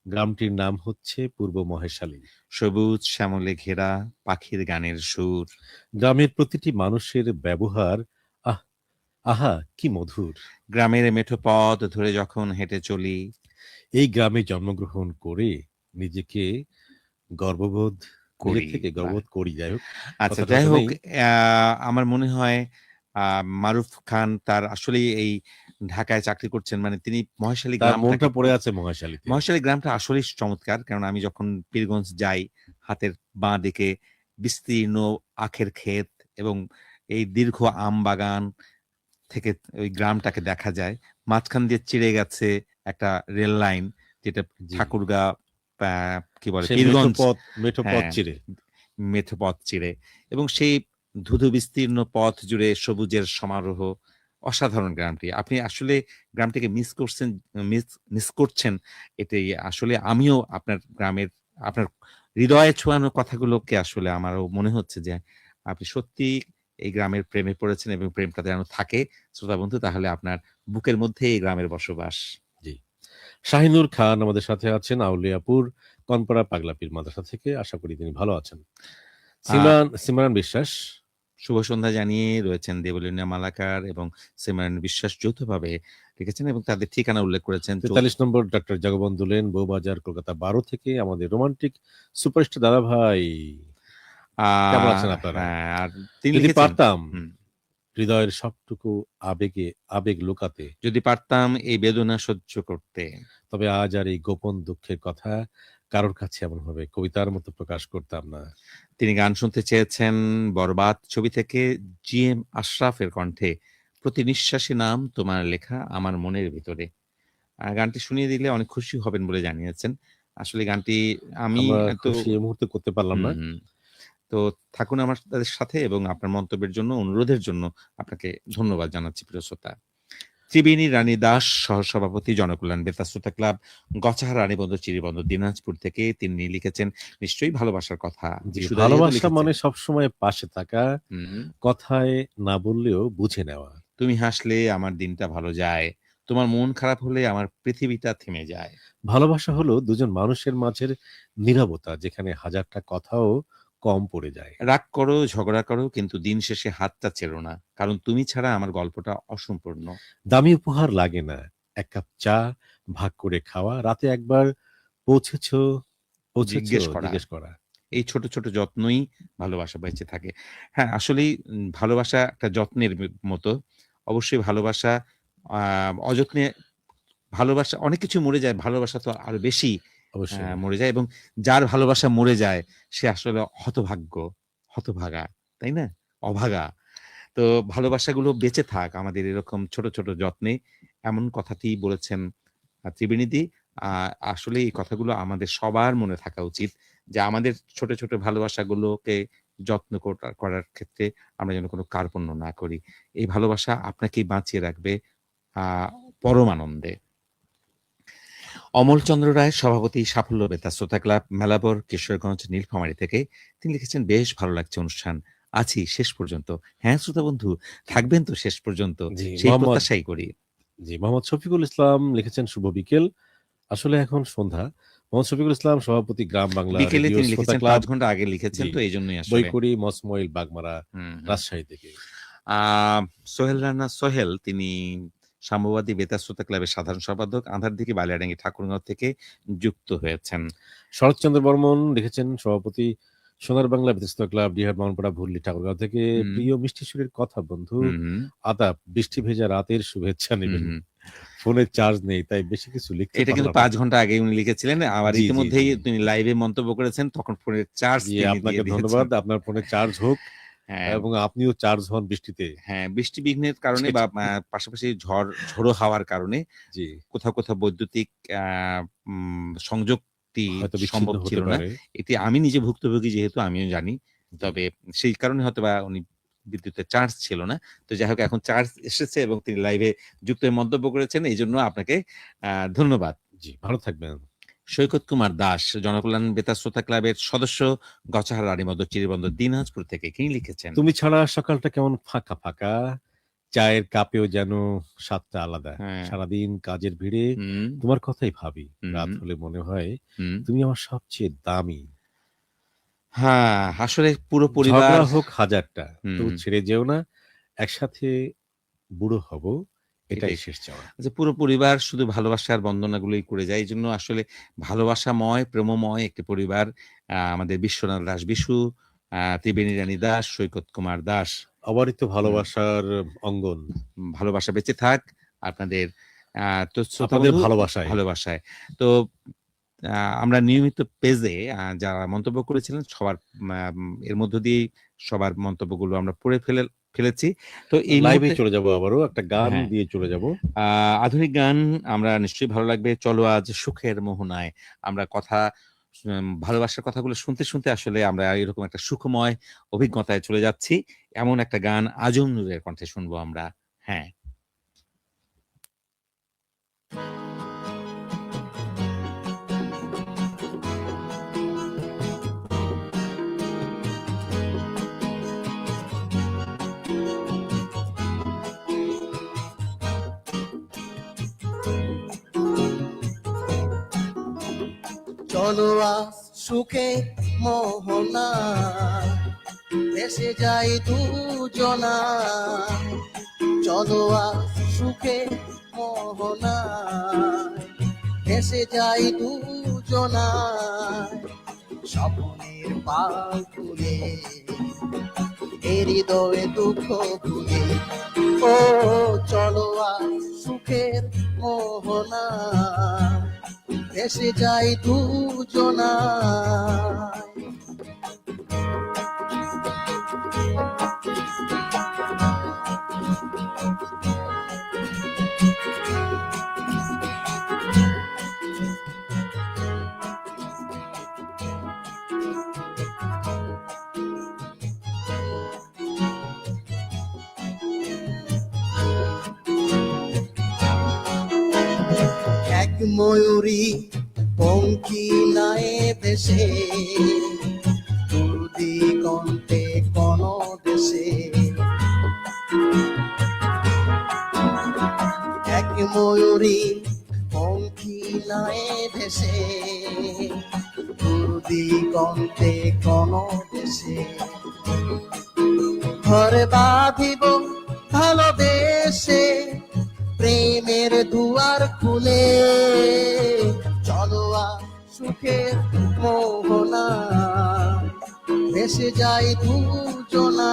গ্রামটির নাম হচ্ছে পূর্ব মহেশখালী। সবুজ শ্যামলে ঘেরা, পাখির গানের সুর। গ্রামের প্রতিটি মানুষের ব্যবহার আহ! আহা! কি মধুর। গ্রামের মেঠো পথ ধরে যখন হেঁটে চলি। এই গ্রামে জন্মগ্রহণ করে নিজেকে গর্ববোধ নিজের করি। থেকে বাহ! গর্ববোধ করি। যাই হোক, আচ্ছা, কথাটা যাই তো হোক, নেই। অ্যা আমার মনে হয় আ মারুফ খান তার আসলেই এই ঢাকায় চাকরি করছেন মানে তিনি মহেশখালী তার গ্রামটাকে মনটা পড়ে আছে মহেশখালীতে। মহেশখালী গ্রামটা আসলেই চমৎকার। কারণ আমি যখন পীরগঞ্জ যাই, হাতের বাঁ দিকে বিস্তীর্ণ আখের ক্ষেত এবং এই দীর্ঘ আম বাগান থেকে ওই গ্রামটাকে দেখা যায়। মাঝখান দিয়ে চিড়ে গেছে একটা রেল লাইন যেটা জি। ঠাকুরগাঁও প্যা কি বলে সেই পীরগঞ্জ মেঠো পথ হ্যাঁ, চিরে। মেঠো পথ চিড়ে এবং সেই ধুধু বিস্তীর্ণ পথ জুড়ে সবুজের সমারোহ। অসাধারণ গ্রামটি। আপনি আসলে গ্রামটিকে মিস করছেন। এটাই আসলে আমিও আপনার গ্রামের আপনার হৃদয়ে ছোঁয়ানো কথাগুলোকে আসলে আমারও মনে হচ্ছে যে আপনি সত্যিই এই গ্রামের প্রেমে পড়েছেন এবং প্রেমটা যেন থাকে। শ্রোতা বন্ধু, তাহলে আপনার বুকের মধ্যে এই গ্রামের বসবাস। জি। শাহিনুর খান আমাদের সাথে আছেন আউলিয়াপুর কনপাড়া পাগলাপীর মাদ্রাসা থেকে। আশা করি তিনি ভালো আছেন। আ সিমরান বিশ্বাস শুভ সন্ধ্যা জানিয়ে রয়েছেন দেবলীনা মালাকার এবং সিমরান বিশ্বাস যৌথভাবে লিখেছেন এবং তাদের ঠিকানা উল্লেখ করেছেন ৪৩ নম্বর ডক্টর জগবন্ধু লেন, বউবাজার, কলকাতা ১২ থেকে আমাদের রোমান্টিক সুপারস্টার দাদা ভাই। আ কেমন আছেন আপনারা? হ্যাঁ, আর তিনি যদি লিখেছেন পারতাম হুম, হৃদয়ের সবটুকু আবেগ লুকাতে, যদি পারতাম এই বেদনা সহ্য করতে। তবে আজ আর এই গোপন দুঃখের কথা কারোর কাছে এমনভাবে কবিতার মতো প্রকাশ করতাম না। তিনি গান শুনতে চেয়েছেন বরবাদ ছবি থেকে জি.এম. আশরাফের কণ্ঠে প্রতি নিঃশ্বাসে নাম তোমার লেখা আমার মনের ভিতরে। গানটি শুনিয়ে দিলে অনেক খুশি হবেন বলে জানিয়েছেন। আসলে গানটি আমি আমরা তো খুশি এই মুহূর্তে করতে পারলাম না। হুম, তো থাকুন তাদের সাথে এবং আপনার মন্তব্যের জন্য, অনুরোধের জন্য আপনাকে ধন্যবাদ জানাচ্ছি প্রিয় শ্রোতা। ত্রিবেণী রানী দাস সহসভাপতি জনকল্যাণ বেতার শ্রোতা ক্লাব গচাহা রানীবন্দর চিরিবন্দর দিনাজপুর থেকে তিনি লিখেছেন নিশ্চয়ই ভালোবাসার কথা। জি, বিশুদাইও তো ভালোবাসা লিখেছেন। মানে সবসময় পাশে থাকা, হুম, কথায় না বললেও বুঝে নেওয়া। তুমি হাসলে আমার দিনটা ভালো যায়। তোমার মন খারাপ হলে আমার পৃথিবীটা থেমে যায়। ভালোবাসা হলো দুজন মানুষের মাঝের নীরবতা, যেখানে হাজারটা কথাও কম পড়ে যায়। রাগ করো, ঝগড়া করো কিন্তু দিন শেষে হাতটা ছেড়ো না। কারণ তুমি ছাড়া আমার গল্পটা অসম্পূর্ণ। দামি উপহার লাগে না, এক কাপ চা ভাগ করে খাওয়া, রাতে একবার পৌঁছেছো পৌঁছেছো জিজ্ঞেস করা। জিজ্ঞেস করা। এই ছোট, ছোট যত্নই ভালোবাসা বেঁচে থাকে। হ্যাঁ, আসলেই ভালোবাসা একটা যত্নের মতো। অবশ্যই ভালোবাসা আ অযত্নে ভালোবাসা অনেক কিছু মরে যায়। ভালোবাসা তো আরো বেশি অবশ্যই। মরে যায় এবং যার ভালোবাসা মরে যায় সে আসলে হতভাগ্য, হতভাগা, তাই না? অভাগা। তো ভালোবাসাগুলো বেঁচে থাক আমাদের এরকম ছোট, ছোট যত্নে। এমন কথাটি বলেছেন ত্রিবেণীদি। আ আসলে এই কথাগুলো আমাদের সবার মনে থাকা উচিত যে আমাদের ছোট, ছোট ভালোবাসাগুলোকে যত্ন করার ক্ষেত্রে আমরা যেন কোনো কার্পণ্য না করি। এই ভালোবাসা আপনাকেই বাঁচিয়ে রাখবে আ পরম আনন্দে। অমলচন্দ্র রায় সভাপতি সাফল্য বেতার শ্রোতা ক্লাব মেলাবর কিশোরগঞ্জ নীলফামারী থেকে তিনি লিখেছেন বেশ ভালো লাগছে অনুষ্ঠান। আছি শেষ পর্যন্ত। হ্যাঁ, শ্রোতা বন্ধু থাকবেন তো শেষ পর্যন্ত। জি, সেই প্রত্যাশাই করি। মোহাম্মদ শফিকুল ইসলাম লিখেছেন শুভ বিকেল। আসলে এখন সন্ধ্যা। মোহাম্মদ শফিকুল ইসলাম সভাপতি গ্রাম বাংলা বিকেলে রেডিও তিনি শ্রোতা লিখেছেন ক্লাব। ৫ ঘন্টা আগে লিখেছেন জি, তো এইজন্যই আসলে। বইকুড়ি মসমইল বাগমারা হুম, হুম। রাজশাহী থেকে। আ সোহেল রানা সোহেল তিনি সাম্যবাদী বেতার শ্রোতা ক্লাবের সাধারণ সম্পাদক, আঁধারদিঘি বালিয়াডাঙ্গি ঠাকুরগাঁও থেকে যুক্ত হয়েছেন। শরৎচন্দ্র বর্মন লিখেছেন, সভাপতি, সোনার বাংলা বেতার শ্রোতা ক্লাব, ডিহার মামনপাড়া, ভুল্লি, ঠাকুরগাঁও থেকে। হুম। প্রিয় মিষ্টি সুরের কথা বন্ধু, হুম, আদাব, বৃষ্টি ভেজা রাতের শুভেচ্ছা হুম, নেবেন। হুম। ফোনে চার্জ নেই, তাই বেশি কিছু লিখতে এটা কিন্তু পারলাম 5 না। ঘন্টা আগে উনি লিখেছিলেন। আবার জি, জি, ইতিমধ্যেই জি। তিনি লাইভে মন্তব্য করেছেন, তখন ফোনের চার্জ জি, তিনি আপনাকে দিয়ে ধন্যবাদ। দিয়েছেন। আপনার ফোনে চার্জ হোক হ্যাঁ, এবং আপনিও চার্জ হন বৃষ্টিতে। হ্যাঁ, বৃষ্টি বিঘ্নের কারণে বা পাশাপাশি ঝোড়ো হাওয়ার কারণে জি, কোথাও, কোথাও বৈদ্যুতিক আ সংযোগটি হয়তো বিচ্ছিন্ন সম্ভব হতে ছিল না। পারে। এটি আমি নিজে ভুক্তভোগী যেহেতু আমিও জানি। জি। তবে সেই কারণে হয়তোবা উনি বিদ্যুতের চার্জ ছিল না। তো যাই হোক, এখন চার্জ এসেছে এবং তিনি লাইভে যুক্ত হয়ে মন্তব্য করেছেন। এইজন্য আপনাকে ধন্যবাদ। জি, ভালো থাকবেন। সৈকত কুমার দাস জনকল্যাণ বেতার শ্রোতা ক্লাবের সদস্য, গচাহার রানীবন্দর, চিরিবন্দর, দিনাজপুর থেকে তিনি লিখেছেন। তুমি ছাড়া সকালটা কেমন ফাঁকা, ফাঁকা। চায়ের কাপেও যেন স্বাদটা আলাদা। হ্যাঁ। সারাদিন কাজের ভিড়ে হুম, তোমার কথাই ভাবি। হুম, রাত হলে মনে হয় হুম। তুমি আমার সবচেয়ে দামি। হ্যাঁ, আসলে পুরো পরিবার। ঝগড়া হোক হাজারটা, তবু হুম, ছেড়ে যেও না। একসাথে বুড়ো হব, এটাই এটাই। শেষ চাওয়া। যে পুরো পরিবার শুধু ভালোবাসার বন্দনাগুলোই করে যায়। এইজন্য আসলে ভালোবাসাময়, প্রেমময় একটি পরিবার। আমাদের বিশ্বনাথ দাস বিশু, ত্রিবেণী রানী দাস, সৈকত কুমার দাস। অবারিত হুম, ভালোবাসার অঙ্গন। ভালোবাসা বেঁচে থাক আপনাদের আ তো শ্রোতা আপনাদের বন্ধু ভালোবাসায়। ভালোবাসায়। তো আমরা নিয়মিত পেজে যারা মন্তব্য করেছিলেন সবার এর মধ্য দিয়েই সবার মন্তব্যগুলো আমরা পড়ে ফেলেছি। তো এই লাইভে মুহূর্তে চলে যাবো আবারও। একটা গান হ্যাঁ। দিয়ে চলে যাব। আ আধুনিক গান আমরা নিশ্চয়ই ভালো লাগবে। চলো আজ সুখের মোহনায়। আমরা ভালোবাসার কথাগুলো শুনতে, শুনতে আসলে আমরা এরকম একটা সুখময় অভিজ্ঞতায় চলে যাচ্ছি। এমন একটা গান আজম নূরের কণ্ঠে শুনবো আমরা। হ্যাঁ। চলো আজ সুখে মোহনা ভেসে যাই দুজনা, চলো আজ সুখে মোহনা ভেসে যাই দুজনা, স্বপ্নের পাল তুলে হৃদয়ে দুঃখ ভুলে। ও চলো আজ সুখের মোহনা ভেসে যাই দুজনা। এক ময়ূরী পঙ্খী নায়ে ভেসে দূর দিগন্তে কোন দেশে, এক ময়ূরী পঙ্খী নায়ে ভেসে দূর দিগন্তে কোন দেশে, ঘর বাঁধিব ভালোবেসে প্রেমের দুয়ার খুলে, চলো আজ সুখের মোহনা ভেসে যাই দুজনা।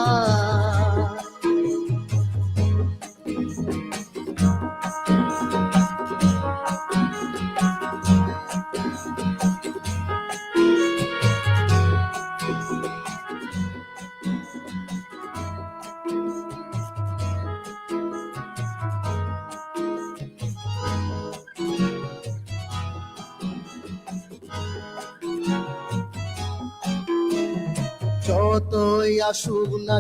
যতই আসুক না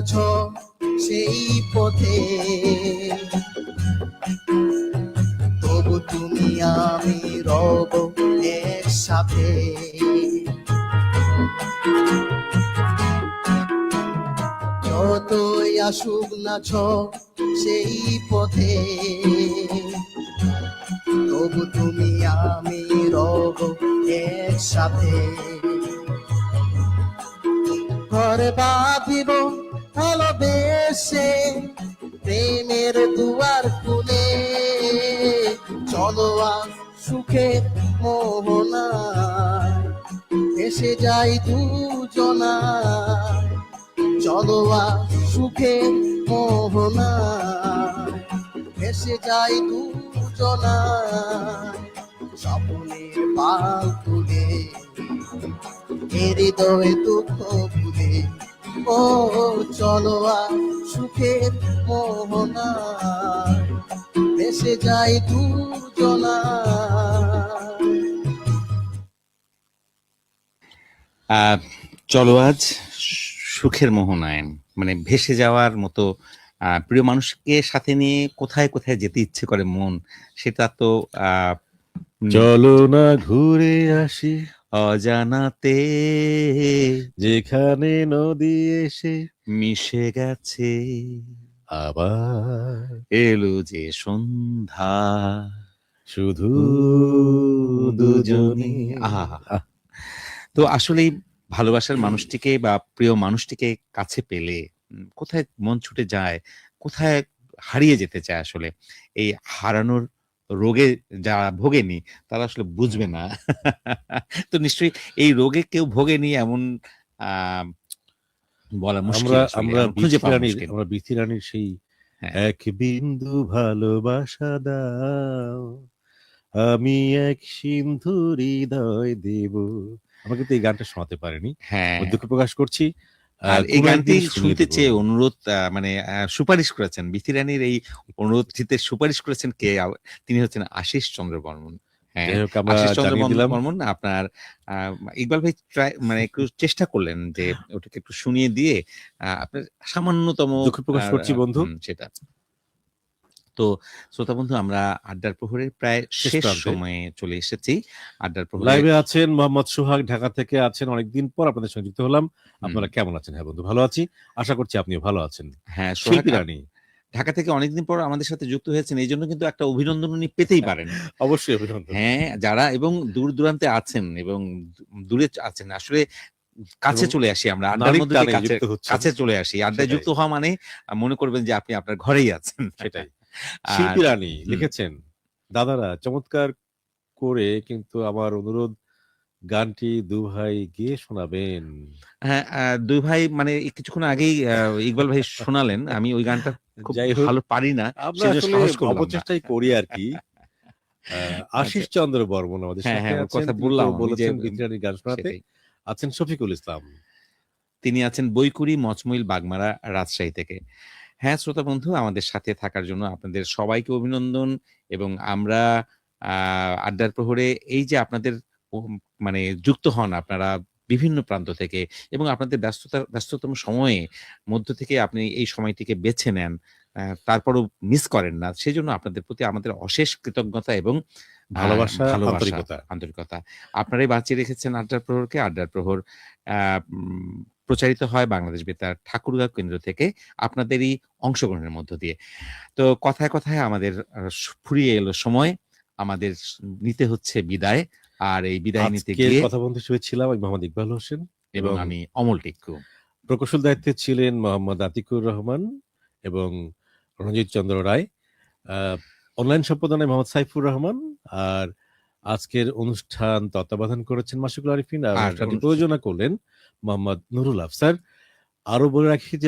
সেই পথে, তবু তুমি আমি রব একসাথে, যতই আসুক না সেই পথে, তবু তুমি আমি রব একসাথে, ঘর বাঁধিব ভালোবেসে প্রেমের দুয়ার খুলে, চলো আজ সুখের মোহনায় এসে যাই দুজনায়, চলো আজ সুখের মোহনায় এসে যাই দুজনায়, স্বপ্নের পাল তুলে হৃদয়ে দুঃখ ভুলে, ও চলো আজ সুখের মোহনায় এসে যাই দুজনায়। চলো আজ সুখের মোহনায়ন, মানে ভেসে যাওয়ার মতো প্রিয় মানুষকে সাথে নিয়ে কোথায় কোথায় যেতে ইচ্ছে করে মন, সেটা তো চলো না ঘুরে আসি অজানাতে যেখানে নদী এসে মিশে গেছে, আবার এলো যে সন্ধ্যা শুধু দুজনে। দুজনে। আহা, তো আসলেই ভালোবাসার মানুষটিকে বা প্রিয় মানুষটিকে কাছে পেলে কোথায় মন ছুটে যায়, কোথায় হারিয়ে যেতে চায় আসলে। এই হারানোর রোগে যারা ভোগেনি তারা আসলে বুঝবে না। তো নিশ্চয়ই এই রোগে কেউ ভোগেনি এমন বলা মুশকিল আমরা আসলে, আমরা এমন খুঁজে পাওয়া বিথি মুশকিল। আমরা বিথি রানীর সেই হ্যাঁ। এক বিন্দু ভালোবাসা দাও, আমি এক সিন্ধু হৃদয় দেব। আমরা কিন্তু এই গানটা শোনাতে পারিনি, হ্যাঁ, দুঃখ প্রকাশ করছি। আর এই কোনো গানটি একদিন শুনিয়ে শুনতে দেব। চেয়ে অনুরোধ মানে সুপারিশ করেছেন বিথি রানীর এই অনুরোধটিতে সুপারিশ করেছেন কে? তিনি হচ্ছেন আশিস চন্দ্র বর্মন। হ্যাঁ, যাই হোক আমরা আশিস চন্দ্র জানিয়ে দিলাম। বর্মন আপনার ইকবাল ভাই মানে একটু চেষ্টা করলেন যে ওটাকে একটু শুনিয়ে দিয়ে আপনার সামান্যতম দুঃখ প্রকাশ করছি বন্ধু। সেটা। তো শ্রোতা বন্ধু, আমরা আড্ডার প্রহরের প্রায় শেষ শেষ প্রান্তে। সময়ে চলে এসেছি। আড্ডার প্রহরে লাইভে আছেন মোহাম্মদ সোহাগ, ঢাকা থেকে আছেন, অনেকদিন পর আপনাদের সঙ্গে যুক্ত হলাম। আপনারা কেমন আছেন? হ্যাঁ বন্ধু, ভালো আছি, আশা করছি আপনিও ভালো আছেন। হ্যাঁ, শিল্পী রানী ঢাকা থেকে অনেকদিন পর আমাদের সাথে যুক্ত হয়েছেন, এই জন্য কিন্তু একটা অভিনন্দন উনি পেতেই পারেন। অবশ্যই অভিনন্দন। হ্যাঁ, যারা এবং দূর দূরান্তে আছেন এবং দূরে আছেন, আসলে কাছে এবং চলে আসি আমরা আড্ডার নারীর মধ্যে দিয়ে টানে কাছে যুক্ত হচ্ছেন। কাছে চলে আসি। আড্ডায় সেটাই। যুক্ত হওয়া মানে মনে করবেন যে আপনি আপনার ঘরেই আছেন। সেটাই। আর শিল্পী রানী লিখেছেন, দাদারা চমৎকার করে কিন্তু আমার অনুরোধ গানটি দু ভাই গেয়ে শোনাবেন। হ্যাঁ, দুই ভাই মানে কিছুক্ষণ আগেই ইকবাল ভাই শোনালেন। আমি ওই গানটা খুব যাই হোক, ভালো পারি না, আমরা সেজন্য আসলে সাহস করলাম না। অপচেষ্টাই করি আর কি। আশিস চন্দ্র বর্মন আমাদের হ্যাঁ, সাথে হ্যাঁ, ওর আছেন, কথা তিনি বললাম তো আমি যে বলেছেন বিথি রানীর গান শোনাতে। সেটাই। আছেন শফিকুল ইসলাম। তিনি আছেন বইকুড়ি মচমইল বাগমারা রাজশাহী থেকে। হ্যাঁ, শ্রোতা বন্ধু, আমাদের সাথে থাকার জন্য আপনাদের সবাইকে অভিনন্দন। এবং আমরা আড্ডার প্রহরে এই যে আপনাদের মানে যুক্ত হন আপনারা বিভিন্ন প্রান্ত থেকে এবং আপনাদের ব্যস্ততম সময়ে মধ্য থেকে আপনি এই সময়টিকে বেছে নেন। তারপরও মিস করেন না। সেজন্য আপনাদের প্রতি আমাদের অশেষ কৃতজ্ঞতা এবং ভালোবাসা, ভালোবাসা, আন্তরিকতা। আন্তরিকতা। আপনারাই বাঁচিয়ে রেখেছেন আড্ডার প্রহরকে। আড্ডার প্রহর আ উম প্রচারিত হয় বাংলাদেশ বেতার ঠাকুরগাঁও কেন্দ্র থেকে আপনাদেরই অংশগ্রহণের মধ্য দিয়ে। তো কথায় কথায় আমাদের ফুরিয়ে এলো সময়। আমাদের নিতে হচ্ছে বিদায়। আর এই বিদায় নিতে আজকের গিয়ে কথা বন্ধু হিসেবে ছিলাম আমি মোহাম্মদ ইকবাল হোসেন এবং আমি অমল টিক্কু। প্রকৌশল দায়িত্বে ছিলেন মোহাম্মদ আতিকুর রহমান এবং রণজিৎ চন্দ্র রায়। অনলাইন সম্পাদনায় মোহাম্মদ সাইফুর রহমান। আর আজকের অনুষ্ঠান তত্ত্বাবধান করেছেন মাসুকুল আরিফিন, আর অনুষ্ঠানটি প্রযোজনা করলেন মোহাম্মদ নুরুল আফসার। আরো বলে রাখি যে